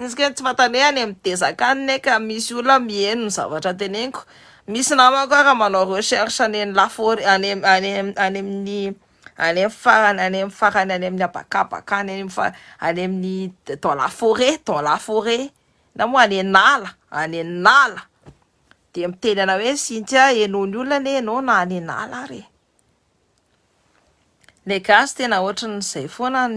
izy ke tsy fantany any amin'ny desaka any ka misy olona mihaino ny zavatra teneniko misy namako raha manao recherche any amin'ny laforêt any amin'ny any amin'ny farany any amin'ny habakabaka any amin'ny dans la forêt na moa any an'ala de miteny ana hoe Cynthia enony olona ne enao na any an'ala re le gasy tena ohatran'izay foana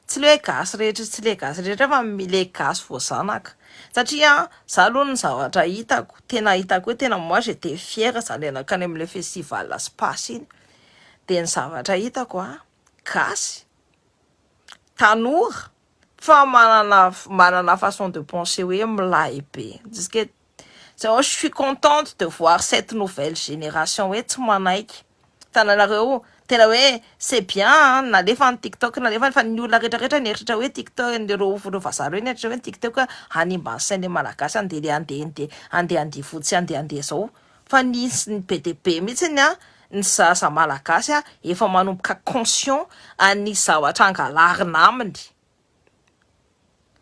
tsy le hoe gasy rehetra fa le gasy voazanaka satria za aloha ny zavatra hitako hoe tena moi j'étais fière za le nakany amin'le festival Space iny de ny zavatra hitako gasy tanora fa manana façon de penser hoe milay be je suis contente de voir cette nouvelle génération hoe tsy manaiky tananareo tena hoe c'est bien nalefa ny TikTok nalefa fa ny olona rehetrarehetra nieritratra hoe TikTok nireo vazaha nieritratra hoe TikTok hanimba sain'ny malagasy andeha andivotsy andeha zao fa nisy ny be de be mihitsy ny zaza malagasy efa manomboka conscient any zavatra angalarina aminy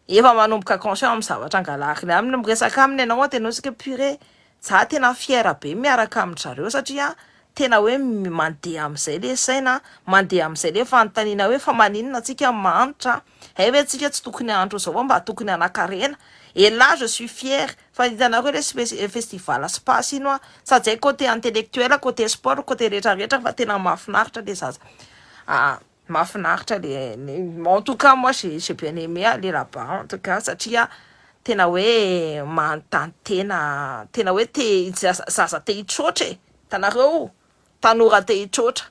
efa manomboka conscient amin'ny zavatra angalarina aminy miresaka aminy ianao tena hoe purée za tena fiera be miaraka amin'ny zareo satria tena hoe mandeha amin'izay le saina mandeha amin'izay le fanontaniana hoe fa maninona antsika manitra hoe antsika tsy tokony andro zao mba tokony anakarena et là je suis fière fa hitanareo le festival Space iny sady côté intellectuel côté sport côté rehetrarehetra fa tena mahafinaritra le zaza mahafinaritra en tout cas moi j'ai bien aimé aller là-bas en tout cas satria tena hoe manontany tena hoe zaza te hitroatra tanareo tanora te hitroatra.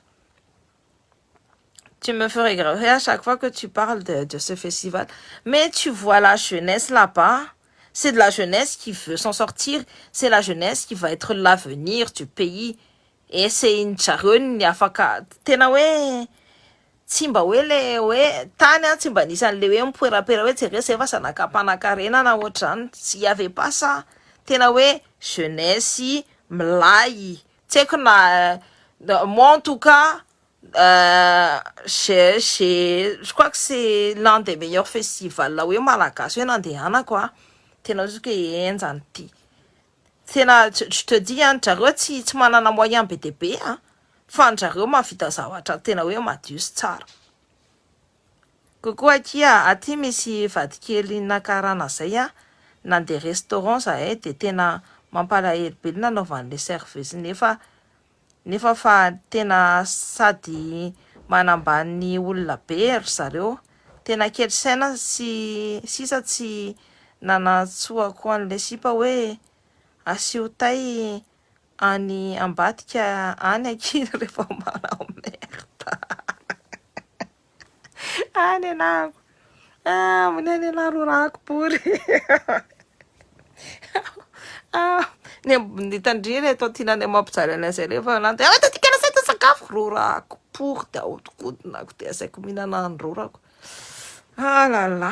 Tu me fais regretter à chaque fois que tu parles de ce festival. Mais tu vois la jeunesse là-bas. C'est de la jeunesse qui veut s'en sortir. C'est la jeunesse qui va être l'avenir du pays. Et c'est une charonne, afaka. Tena we timba wele we tanya timba nisan le we mpuera we tere seva sanakapana karena na wotran. S'il y avait pas ça, tena we jeunesse mlai. Moi en tout cas, je crois que c'est l'un des meilleurs festivals là où malagasy hoe nandehana quoi tena hoe enjany tena je te dis zareo tsy manana moyen be de be fa zareo mahavita zavatra tena hoe madio sy tsara kokoa aty misy vadikely nakarana zay nandeha restaurant zahay de tena mampalahelo be nanaovan'le serveuse nefa fa tena sady manambany olona be ry zareo tena kely saina sisa tsy nanatsoako an'le sipa hoe asio tay any ambadika any aky rehefa manao merda any anako mineny larorako pory nitandrina eto tinany mampijaly anazay rehefa nandy tikana say to sakafo rorako pory de ahodikodinako de asaiko mihinana ny rorako lala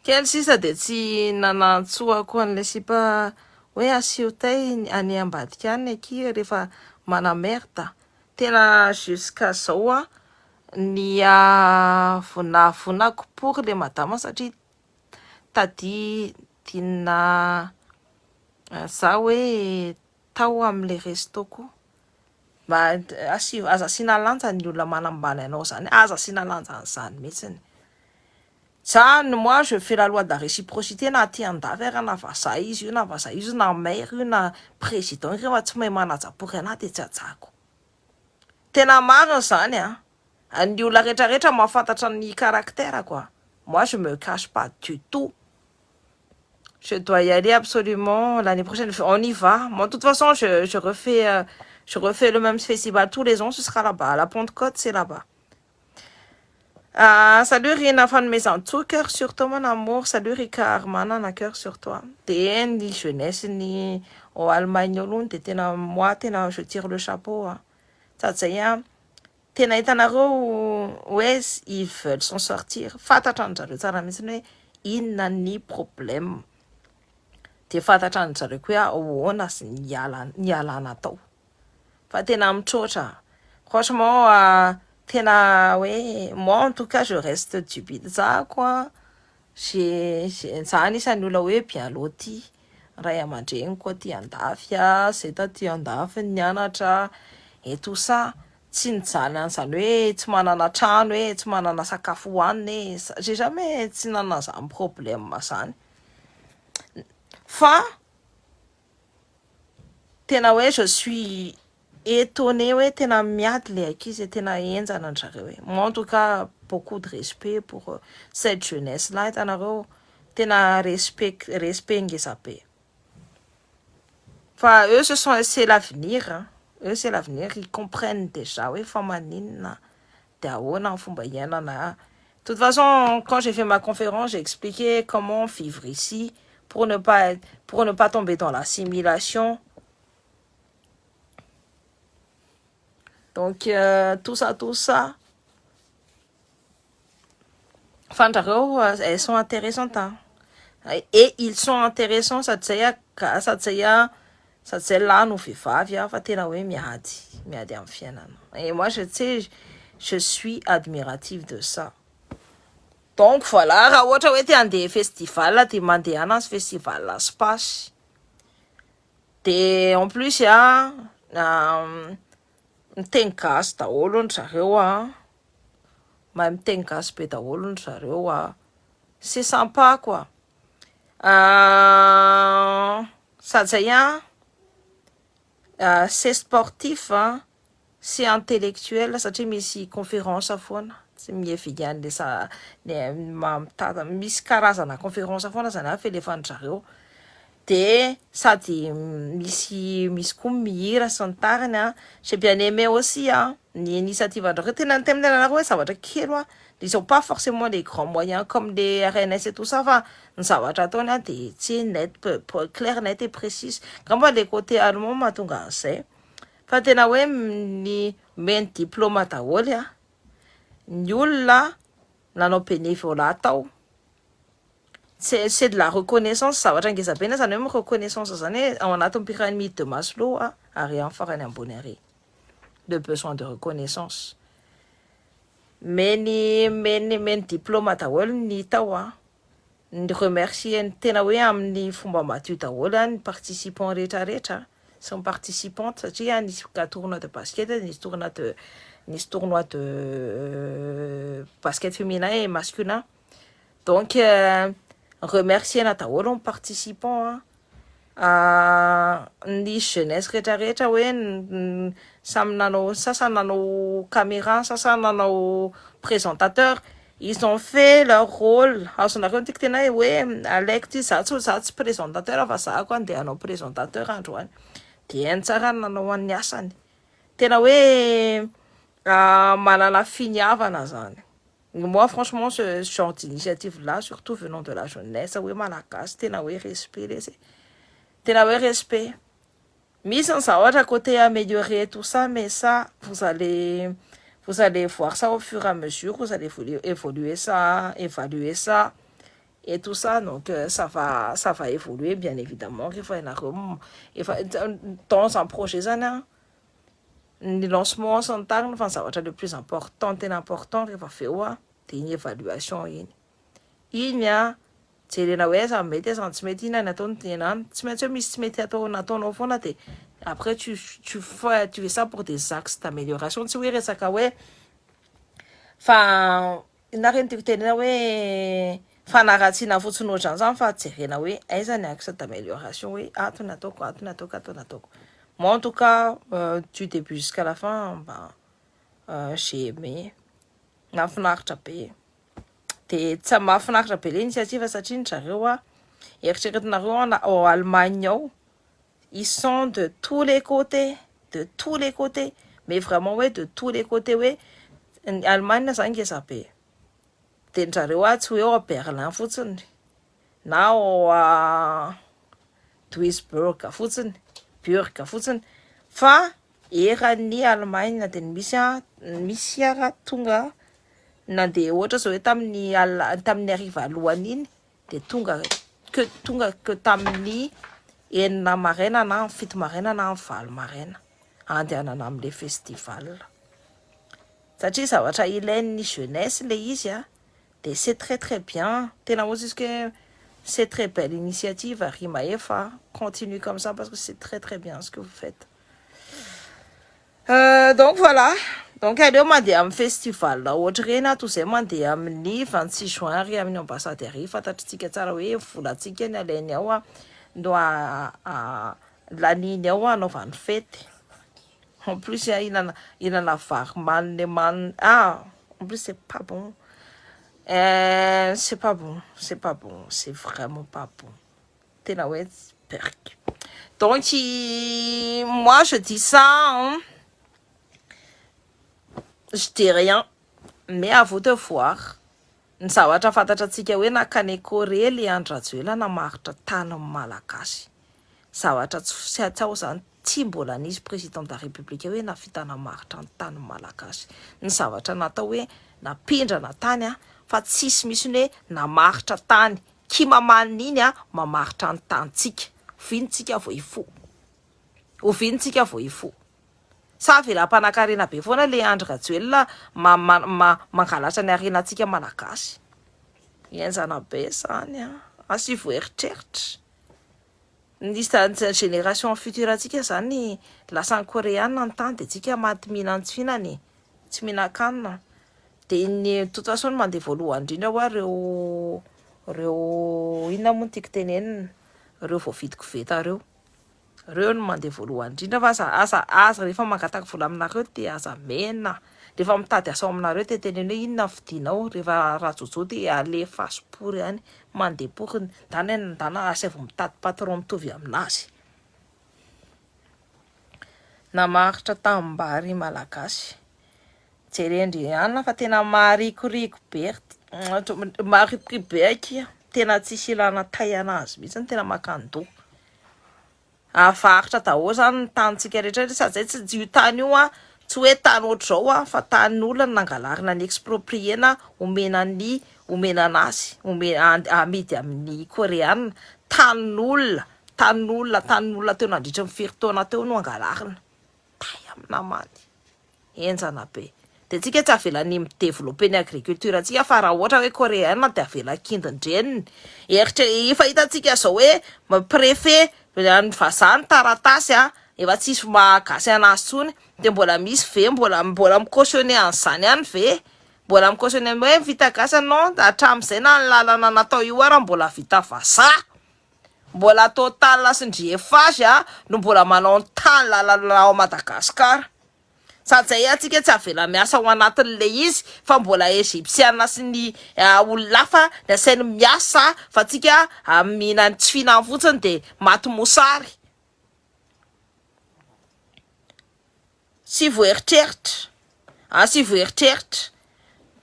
kely sisa de tsy nanantsoako an'le sipa hoe asio tay any ambadika any aky rehefa manamerda tena jusqu'à zao ny vonavonako pory le madama satria tadidina za hoe tao am'le restoko aza asina lanja ny olona manambany anao zany aza asina lanja an'izany mihitsiny zany moi je fais la loi de la réciprocité na ty andafy raha na vazaha izy io na vazaha izy na maire io na président rehefa tsy mahay manaja-pory anahy de tsy ajako tena marina zany ny olona rehetrarehetra mahafantatra ny caractère quoi moi je me cache pas du tout. Je dois y aller absolument l'année prochaine. On y va. Moi, de toute façon, je refais le même festival tous les ans. Ce sera là-bas. À la Pentecôte, c'est là-bas. Salut Rina fan maison. Tout cœur sur toi, mon amour. Salut Ricard. Manan, cœur sur toi. T'es ni jeunesse, ni au Allemagne, moi, je tire le chapeau. Ça, c'est bien. Tena itanaro, ouais, ils veulent s'en sortir. Fata chanjaro, ça ramène il n'a ni problème. De fantatra ny zareo koa ahoana sy nialana tao fa tena mitroatra franchement tena hoe moi en tout cas je reste stupide za quoi za anisan'ny olona hoe bien loti ray aman-dreny koa tia andafy zay taty andafy nianatra et tout ça tsy nijaly an'izany hoe tsy manana trano hoe tsy manana sakafo hohaniny j'ai jamais tsy nanana zany problème zany fa tena hoe je suis étonné hoe tena miady le ankizy tena enjana an-jareo hoe moi en tout cas beaucoup de respect pour cette jeunesse là hitanareo tena respect ngeza be fa eux c'est l'avenir hein. Eux c'est l'avenir ils comprennent déjà hoe fa maninona de ahoana ny fomba iainana. De toute façon quand j'ai fait ma conférence j'ai expliqué comment vivre ici pour ne pas tomber dans l'assimilation. Donc tout ça fandrareo elles sont intéressantes hein. Et ils sont intéressants sady zay lahy no vehivavy fa tena hoe miady amin'ny fiainana. Et moi je suis admirative de ça. Donc voilà raha ohatra hoe te handeha festival de mandeha anazy festival Space de en plus miteny gasy daholo ny zareo mahay miteny gasy be daholo ny zareo c'est sympa quoi. Sady zay c'est sportif c'est intellectuel satria misy conférence foana tsy mievy an'le misy karazana conférence foana zany felefan'zareo de sady misy koa mihira sy ny tariny j'ai bien aimé aussi ny initiative andrareo tena niteminena anareo hoe zavatra kely ils ont pas forcément les grands moyens comme les RNS et tout ça fa ny zavatra ataony de tsy net clair net et précise ngamba le côté allemand mahatonga an'izay fa tena hoe ny meny diplôme daholo ny olona nanao bénévolat tao c'est de la reconnaissance zavatra ngeza be zany hoe reconnaissance zany ao anatin'ny pyramide de Maslow ary amin'ny farany ambony ary le besoin de reconnaissance meny diplôme daholo ny tao ny remercier tena hoe amin'ny fomba madio daholo ny participants rehetrarehetra sy ny participantes satria nisy tournoi de basket nisy tournoi de basket féminin et masculin. Donc remercier daholo ny participants ny jeunesse rehetrarehetra hoe samy nanao sasany nanao caméra sasany nanao présentateur ils ont fait leur rôle azonareo tiky tena hoe alaiko ty za tsy présentateur fa za koa andeha hanao présentateur androany de hainy tsara nanao an'ny asany tena hoe manana finiavana zany. Moi franchement ce genre d'initiative là surtout venant de la jeunesse hoe malagasy tena hoe respect tena hoe respect. Misy ny zavatra côté améliorer tout ça mais ça vous allez voir ça au fur et à mesure vous allez évaluer ça et tout ça donc ça va évoluer bien évidemment dans un projet zany ny lancement sy ny tariny fa ny zavatra le plus important tena important rehefa aveo de ny évaluation iny jerena hoe ça mety ça tsy mety ina nataony tena tsy maintsy misy tsy mety nataonao foana de après tu fais ça pour des axes d'amélioration tsy hoe resaka hoe fa nareny tiako tenena hoe fanaratsiana fotsiny ohatran'izany fa jerena hoe aiza ny axe d'amélioration hoe ato nataoko. Moi en tout cas du début jusqu'à la fin j'ai aimé nahafinaritra be de tsy mahafinaritra be l'initiative satria ny zareo eritreretinareo en Allemagne ao ils sont de tous les côtés mais vraiment ouais de tous les côtés hoe ny Allemagne zany ngeza be de ny zareo tsy hoe ao Berlin fotsiny na ao Duisburg fotsiny fa eran'ny Allemagne de misy tonga nandeha ohatra zao hoe tamin'ny ariva alohany iny de tonga que tamin'ny enina maraina na fito maraina na valo maraina andehanana amin'le festival satria zavatra ilain'ny jeunesse le izy de c'est très très bien tena ohatsy que C'est très belle initiative, Rima Efa. Continue comme ça parce que c'est très très bien ce que vous faites. Donc voilà. Donc aleo mandeha amin'ny festival ohatra reny a toy izay mandeha amin'ny 26 juin ary amin'ny ambassadeur fantatritsika tsara hoe volatsika ny alainy ao a no laniny ao anaovany fety. En plus inana vary maliny maliny en plus c'est pas bon. C'est pas bon, c'est pas bon, c'est vraiment pas bon. Tena hoe perky. Donc moi je dis ça hein. Je dis rien, mais à vous de voir. Ny zavatra fantatratsika hoe nakany Corée Leandra Djoela namaritra tany malagasy. Zavatra tsy atsao zany tsy mbola nisy président de la République hoe navita namaritra ny tany malagasy. Ny zavatra natao hoe napindrana tany fa tsisy misy hoe namaritra tany. Kimamaniny mamaritra ny tantsika. Ovintsika voifo. Ovintsika voifo. Sa velam-panakarena be foana Leandra Djoela mangalatra ny arenatsika malagasy. Ienzana be zany asy voeritreritra. Nisy génération future atsika zany lasany koreana ny tany de tsika maty mihinan-tsinany tsy mihinan-kanina. De ny toute façon mandeha voalohany indrindra ho reo inona moa tiako tenenina reo voavidiky veta reo. Reo no mandeha voalohany indrindra fa aza rehefa mangataka vola aminareo de aza mena. Rehefa mitady asa aminareo de teneny hoe inona vidinao rehefa rajojo de alefa asopory any mandeha poriny dana asa vao mitady patron mitovy aminazy. Namaritra tambary malagasy. Jerendry ihany fa tena marikoriko be. Marikoriko be aky tena tsisy ilana tay anazy mihitsy tena makandoa. Avaritra daholo zany ny tanitsika rehetra sady zay tsy io tany io tsy hoe tany ohatr'izao fa tan'olona nangalarina ny expropriena omena anazy amidy amin'ny koreana. Tan'olona teo nandritra ny firy-taona teo no angalarina. Tay aminamany. Enjana be. De tsika tsy avelany mideveloppe ny agriculture atsika fa raha ohatra hoe koreana de avela kindindreniny. Efa hitantsika zao hoe préfet ny vazany taratasy efa tsisy mahagasy anazy tsony de mbola misy ve mbola micautionné an'izany ihany ve mbola micautionné hoe vita gasy anao hatramin'izay na ny lalana natao io raha mbola vita vazaha mbola total sy ndriefage no mbola manao ny tany lalana ao Madagasikara. Sady zay atsika tsy avela miasa ao anatin'le izy fa mbola égyptienne sy ny olona hafa ny asainy miasa fa tsika mihinany tsy fihinany fotsiny de maty mosary. Sy voeritreritra. Sy voeritreritra.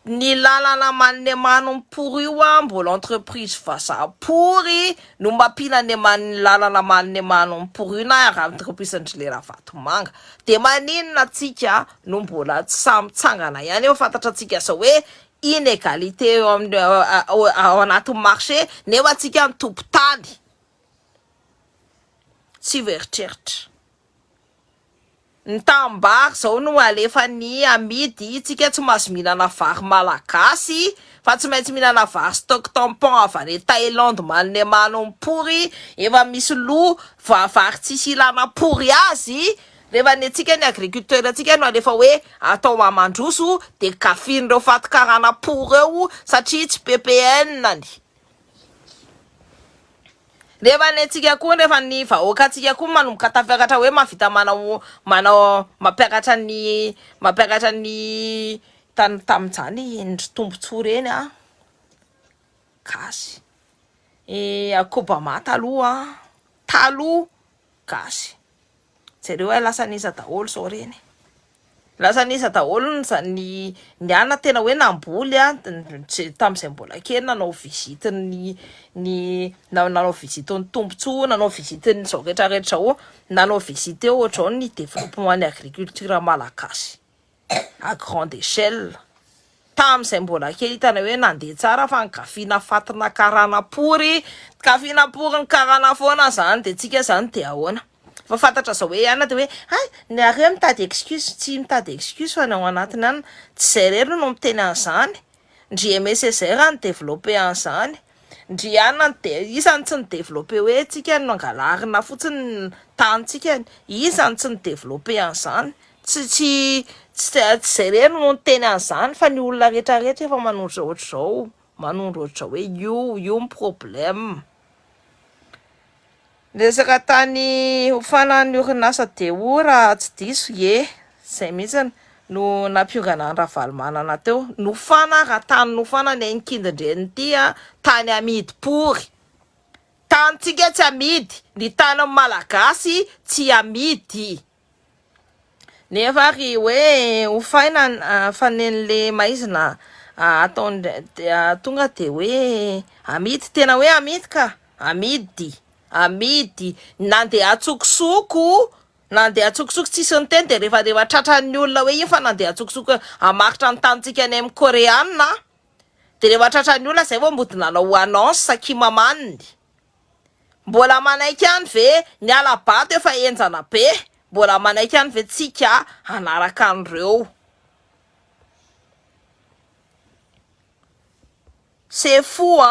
Ny lalana manimano mpory io mbola entreprise vazaha pory no mampinany ny lalana manimano mpory io na entreprise Andrelera Vatomanga. De maninona tsika no mbola tsy samy tsangana ihany eo fantatra tsika zao hoe inégalité ao anatin'ny marché nefa tsika ny tompo-tany. Sy voeritreritra. Ny tambary zao no alefa ny amidy tsika tsy mahazo mihinana vary malagasy fa tsy maintsy mihinana vary stock tampon avy any Thaïlande manimano mpory efa misy vary tsisy ilana pory azy. Rehefa ny atsika ny agriculteur atsika no alefa hoe atao mamandroso de kafin'ireo fatikarana pory eo satria tsy PPN ny. Rehefa ny atsika koa rehefa ny vahoaka atsika koa manomboka tafiakatra hoe mavita manao mampiakatra ny tamin'izany ny tombontsoa reny gasy. Akobama taloha gasy. Zareo lasa nisa daholo zao reny. Lasa nisa daholo ny ana tena hoe namboly tamin'izay mbola kely nanao visite nanao visite ny tombontsoa nanao visite ny zao rehetrarehetra zao nanao visite ohatrao ny développement ny agriculture malagasy à grande échelle. Tamin'izay mbola kely hitana hoe nandeha tsara fa ny gafina fatina karana pory ny karana foana zany de tsika zany de ahoana. Fa fantatra zao hoe ana de hoe ny areo mitady excuse tsy mitady excuse fa ao anatiny any tsy zay rery no miteny an'izany. Ndry MSSR ny développé an'izany. ndriana isany tsy nidéveloppé hoe tsika no angalarina fotsiny tantsika isany tsy nidéveloppé an'izany tsy zay no teny an'izany fa ny olona rehetrarehetra efa manondro ohatr'izao manondro ohatr'izao hoe io problème resaka tany hofanan'ny orinasa de raha tsy diso zay mihitsy no nampiongana ny Ravalomanana teo nofana raha tany nofana ny Ankindindreniny ty tany amidy pory tantsika tsy amidy ny tany malagasy tsy amidy nefa ry hoe hofaina fanen'le maizina ataony tonga de hoe amidy tena hoe amidy ka amidy nandeha atsokosoko tsisy ny teny de rehefa tratran'ny olona hoe io fa nandeha atsokosoko amaritra ny tantsika any amin'ny Koreana de rehefa tratran'ny olona zay vao mbody nanao annonce sakimamaniny mbola manaiky any ve ny alabato efa enjana be mbola manaiky any ve tsika anaraka an'ireo c'est fou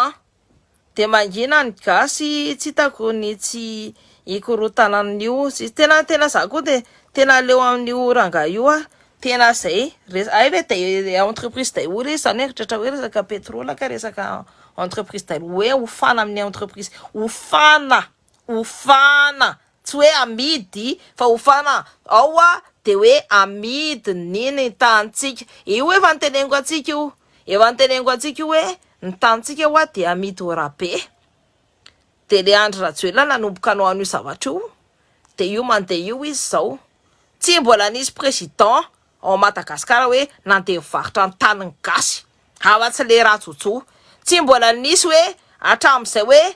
de mangina ny gasy tsy hitako ny tsy ikorotana amin'io tena za koa de tena leo amin'io ranga io tena zay ay ve de entreprise daholo zany eritratra hoe resaka pétrole ka resaka entreprise daholo hoe hofana amin'ny entreprise hofana tsy hoe amidy fa hofana ao de hoe amidy niny tantsika io efa niteneniko atsika io hoe ny tantsika de amidy orabe de le Andry Rajoelina nanomboka anao an'io zavatra io de io mandeha io izy zao tsy mbola nisy président ao Madagasikara hoe nandeha varotra ny tanin'ny gasy afa-tsy le ratsotso tsy mbola nisy hoe hatramin'izay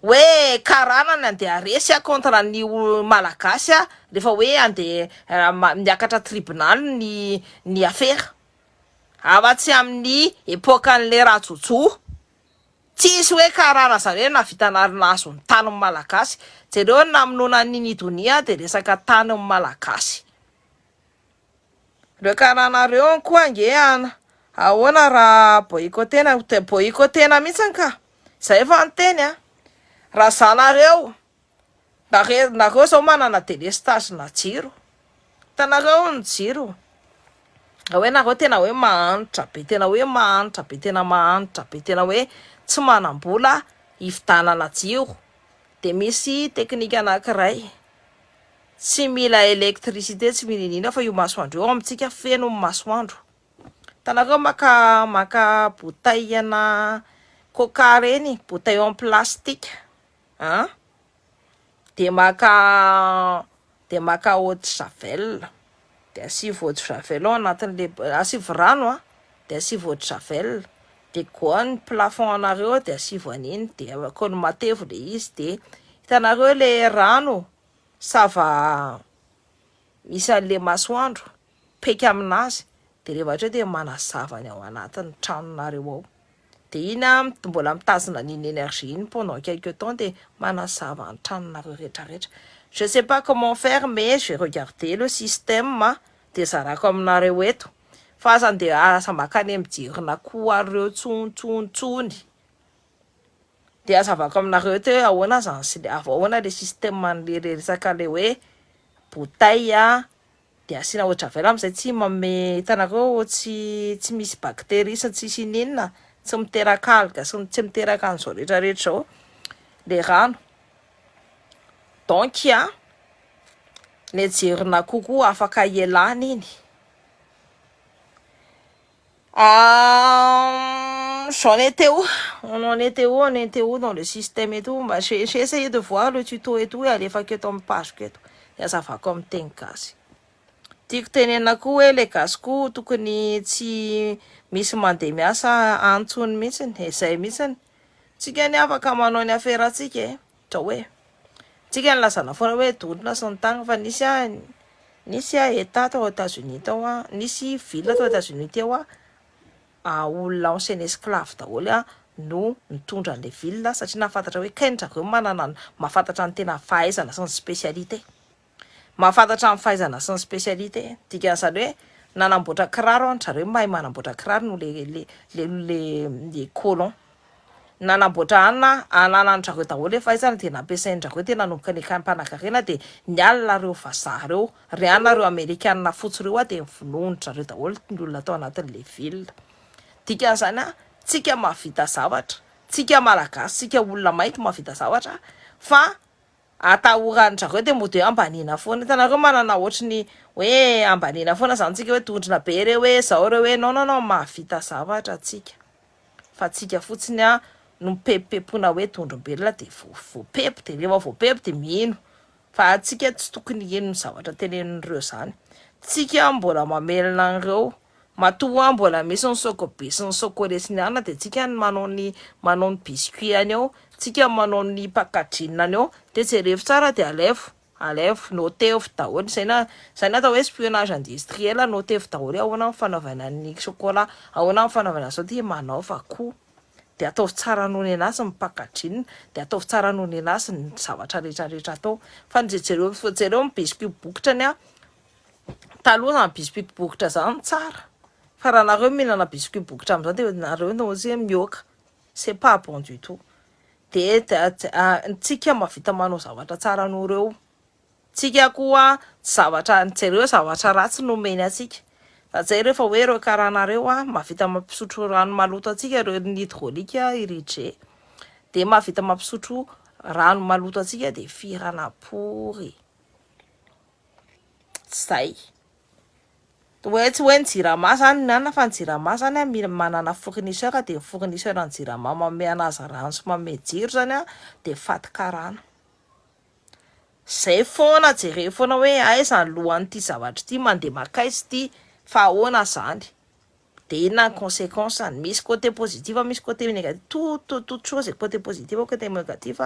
hoe karana ny andeha resy contre ny malagasy rehefa hoe andeha miakatra tribunal ny affaire afa-tsy amin'ny epokan'le ratsotso tsisy hoe karana zany hoe navitanarinazo ny tany malagasy jereo namonoana n'iny donia de resaka tany malagasy reo karanareo koa angeana ahoana raha boycotena mihitsy ka zay efa anteny raha zanareo nareo zao manana délestage na jiro tanareo ny jiro hoe nareo tena hoe mahanitra be tena mahanitra be tena hoe tsy manam-bola hividanana jiro de misy teknika anankiray tsy mila électricité tsy mila inona fa io masoandro eo amintsika feno masoandro tanareo maka bouteille na coca reny bouteille en plastique de maka eau de javel de asivy eau de javel ao anatin'le asivy rano de asivy eau de javel de goany plafond anareo de asivy aniny de akony matevo le izy de hitanareo le rano sava misy an'le masoandro peky aminazy de rehefa de manazava ao anatin'ny tranonareo ao de iny mbola mitazona n'iny énergie iny pendant quelque temps de manazava ny tranonareo rehetrarehetra. Je sais pas comment faire mais je vais regarder le système de zarako aminareo eto fa zany de asa makany amijirona koa reo tsontsontsony de azavako aminareo teo ahoana zany sy le ahoana le système le resaka le hoe bouteille de asina eau de javel amizay tsy mame hitanareo tsy misy bactérie sy tsisy inina tsy miteraka alga tsy miteraka an'izao rehetrarehetra zao le rano donc le jirona kokoa afaka ialana iny j'en étais où on était où dans le système et tout j'ai essayé de voir le tuto et tout alefa keto amin'ny page keto azavako amin'ny teny gasy tiako tenena koa hoe le gasy koa tokony tsy misy mandeha miasa antsony mihitsy zay mihitsy tsika ny afaka manao ny affaire atsika dra hoe tsika ny lazana foana hoe dolona sy ny tagna fa nisy état tao États-Unis tao nisy ville tao États-Unis teo olona ancien esclave daholo no nitondra an'le ville satria nafantatra hoe kaindrareo mahafantatra ny tena fahaizana sy ny spécialité dikan'izany hoe nanamboatra kiraro an'zareo mahay manamboatra kiraro no le colon nanamboatra ananandrako daholo le fahaizana dia nampiasaindrako tena nanomboka ny kampanankarena dia ny alina reo vazaha reo ry anareo amerikanina fotsy reo dia mivononotra reo daholo ny olona tao anatin'le ville dikan'izany tsika mahavita zavatra tsika malagasy tsika olona mainty mahavita zavatra fa atahorandrako dia mody hoe ambanina foana hitanareo manana ohatrany hoe ambanina foana zany tsika hoe tondrona be reo hoe zao reo hoe non mahavita zavatra tsika fa tsika fotsiny no mipepipepona hoe tondrom-belona dia voapepo dia rehefa voapepo dia mino fa atsika tsy tokony ino ny zavatra tenenin'ireo zany tsika mbola mamelona an'ireo matoa mbola misy ny sokobe sy ny sokole sy ny anina dia tsika manao ny biscuit any eo tsika manao ny pakadrinina any eo dia jerevy tsara dia alevo notevy daholo zay atao hoe espionnage industriel notevy daholo ahoana ny fanaovana ny chocolat ahoana ny fanaovana zao dia manaova koa dia ataovy tsara noho ny anazy ny pakadrinina dia ataovy tsara noho ny anazy ny zavatra rehetrarehetra atao fa jereo ny biscuit bokotra any taloha ny biscuit bokotra zany tsara fa raha nareo mihinana biscuit bokotra amin'izao dia nareo no hoe mioka c'est pas bon du tout dia tsika mahavita manao zavatra tsara noho reo tsika koa jereo zavatra ratsy nomeny atsika fa zay rehefa hoe reo karanareo mahavita mampisotro rano maloto atsika reo ny hydraolika iridre dia mahavita mampisotro rano maloto atsika dia firana pory zay hoe tsy hoe ny jirama zany nana fa ny jirama zany manana fournisseur dia fournisseur ny jirama mame anazy rano sy mame jiro zany dia fatikarana zay foana jereo foana hoe aizany lohan'ity zavatra ity mandeha makaisy ity fa ahoana zany dia inona ny conséquence any misy côté positif misy côté négatif toute chose côté positif côté négatif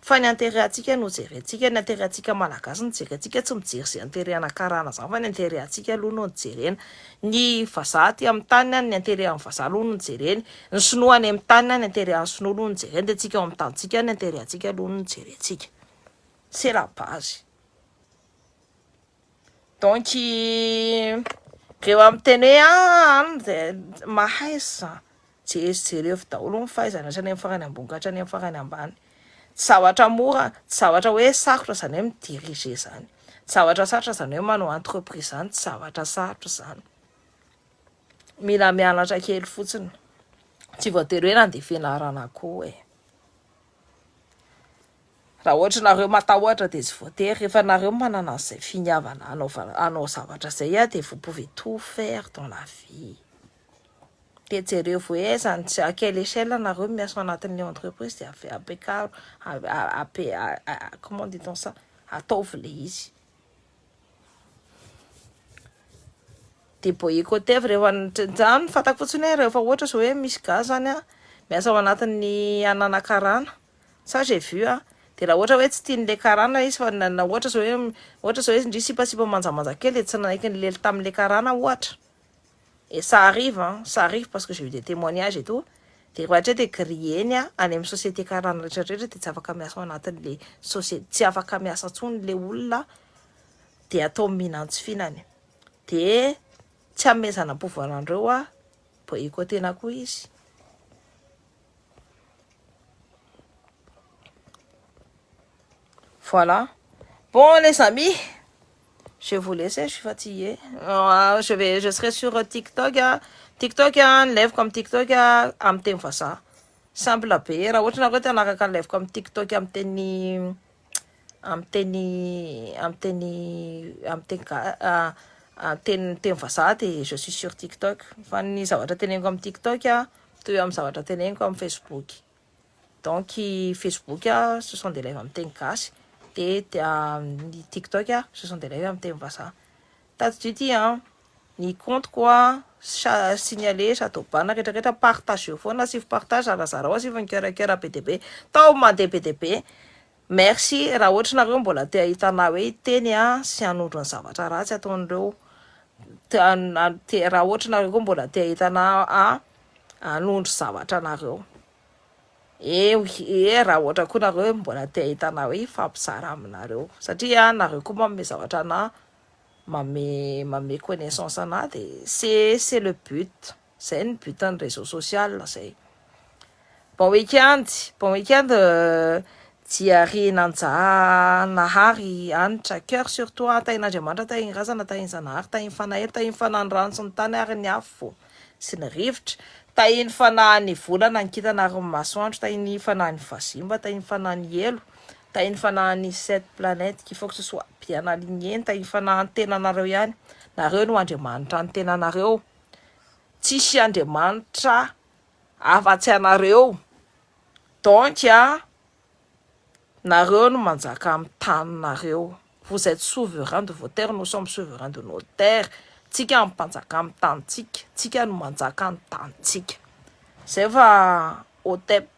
fa ny intérêt atsika no jerentsika ny intérêt atsika malagasy ny jerentsika tsy mijery zay intérêt anakarana zany fa ny intérêt atsika aloha no jerena ny vazaha ty amin'ny tany ny intérêt amin'ny vazaha aloha no jereny ny sinoa ny amin'ny tany ny intérêt amin'ny sinoa aloha no jereny dia tsika amin'ny tantsika ny intérêt atsika aloha no jerentsika c'est la base donc reo amin'ny teny hoe mahay za jereo daholo ny fahaizana hatrany amin'ny farany ambony hatrany amin'ny farany ambany zavatra mora zavatra hoe sarotra zany hoe midirige zany zavatra sarotra zany hoe manao entreprise zany tsy zavatra sarotra zany mila mianatra kely fotsiny tsy voatery hoe nandeha fianarana koa raha ohatra nareo matahoatra dia tsy voatery rehefa nareo manana an'izay finiavana anao zavatra zay dia vous pouvez tout faire dans la vie dia jereo hoe zany à quelle échelle nareo miasa anatin'ilay entreprise dia apekaro comment dit-on ça ataovy le izy dia boycotté rehefa zany fatako fotsiny hoe rehefa ohatra zao hoe misy gaz zany miasa ao anatin'ny ananakarana ça j'ai vu dia raha ohatra hoe tsy tian'le karana izy fa ohatra zao hoe indry sipasipa manjamanja kely tsy nanaiky ny lely tamin'le karana ohatra et ça arrive parce que j'ai eu des témoignages et tout dia ohatra dia grilleny any amin'ny société karana rehetrarehetra dia tsy afaka miasa ao anatin'le société tsy afaka miasa ntsony le olona dia atao mihinantsy dia tsy amezana pouvoir andreo boycotténa koa izy. Voilà. Bon les amis, je vous laisse, je suis fatiguée. Je serai sur TikTok. TikTok lève comme TikTok am teny vazaha. Simple be. Raha ohatra nareo anaraka ny lève comme TikTok am teny vazaha dia je suis sur TikTok. Fa ny zavatra teneniko am TikTok toy am zavatra teneniko am Facebook. Donc Facebook ce sont des lives am teny gasy. Ny TikTok ce sont des lives am teny vazaha. Tadidity ny compte quoi signaler sadobana rehetrarehetra partage foana sivy partage zarazara ao sivy cœur PDB tao mandeha PDB. Merci raha ohatra nareo mbola te ahitana hoe teny sy hanondro ny zavatra ratsy ataon'ireo raha ohatra nareo mbola te ahitana hanondro zavatra nareo raha ohatra koa nareo mbola te ahitana hoe fampizara aminareo satria nareo koa manome zavatra manome connaissance dia c'est le but, c'est le but ny réseau social zay. Bon week-end dia renanja nahary anitra cœur surtout tahin'Andriamanitra tahiny razana tahiny zanahary tahiny fanahery tahiny fanahiny rano sy ny tany ary ny afo sy ny rivotra tahiny fanahiny volana ny kitanary ny masoandro tahiny fanahiny vazimba tahiny fanahiny elo tahiny fanahiny 7 planètes qu'il faut que ce soit bien aligné tahiny fanahiny tenanareo ihany nareo no Andriamanitra ny tenanareo tsisy Andriamanitra afa-tsy anareo donc nareo no manjaka amin'ny taninareo. Vous êtes souverain de vos terres, nous sommes souverains de nos terres. Tsika mipanjaka amin'ny tanitsika, tsika no manjaka ny tanitsika. Zay fa au tep.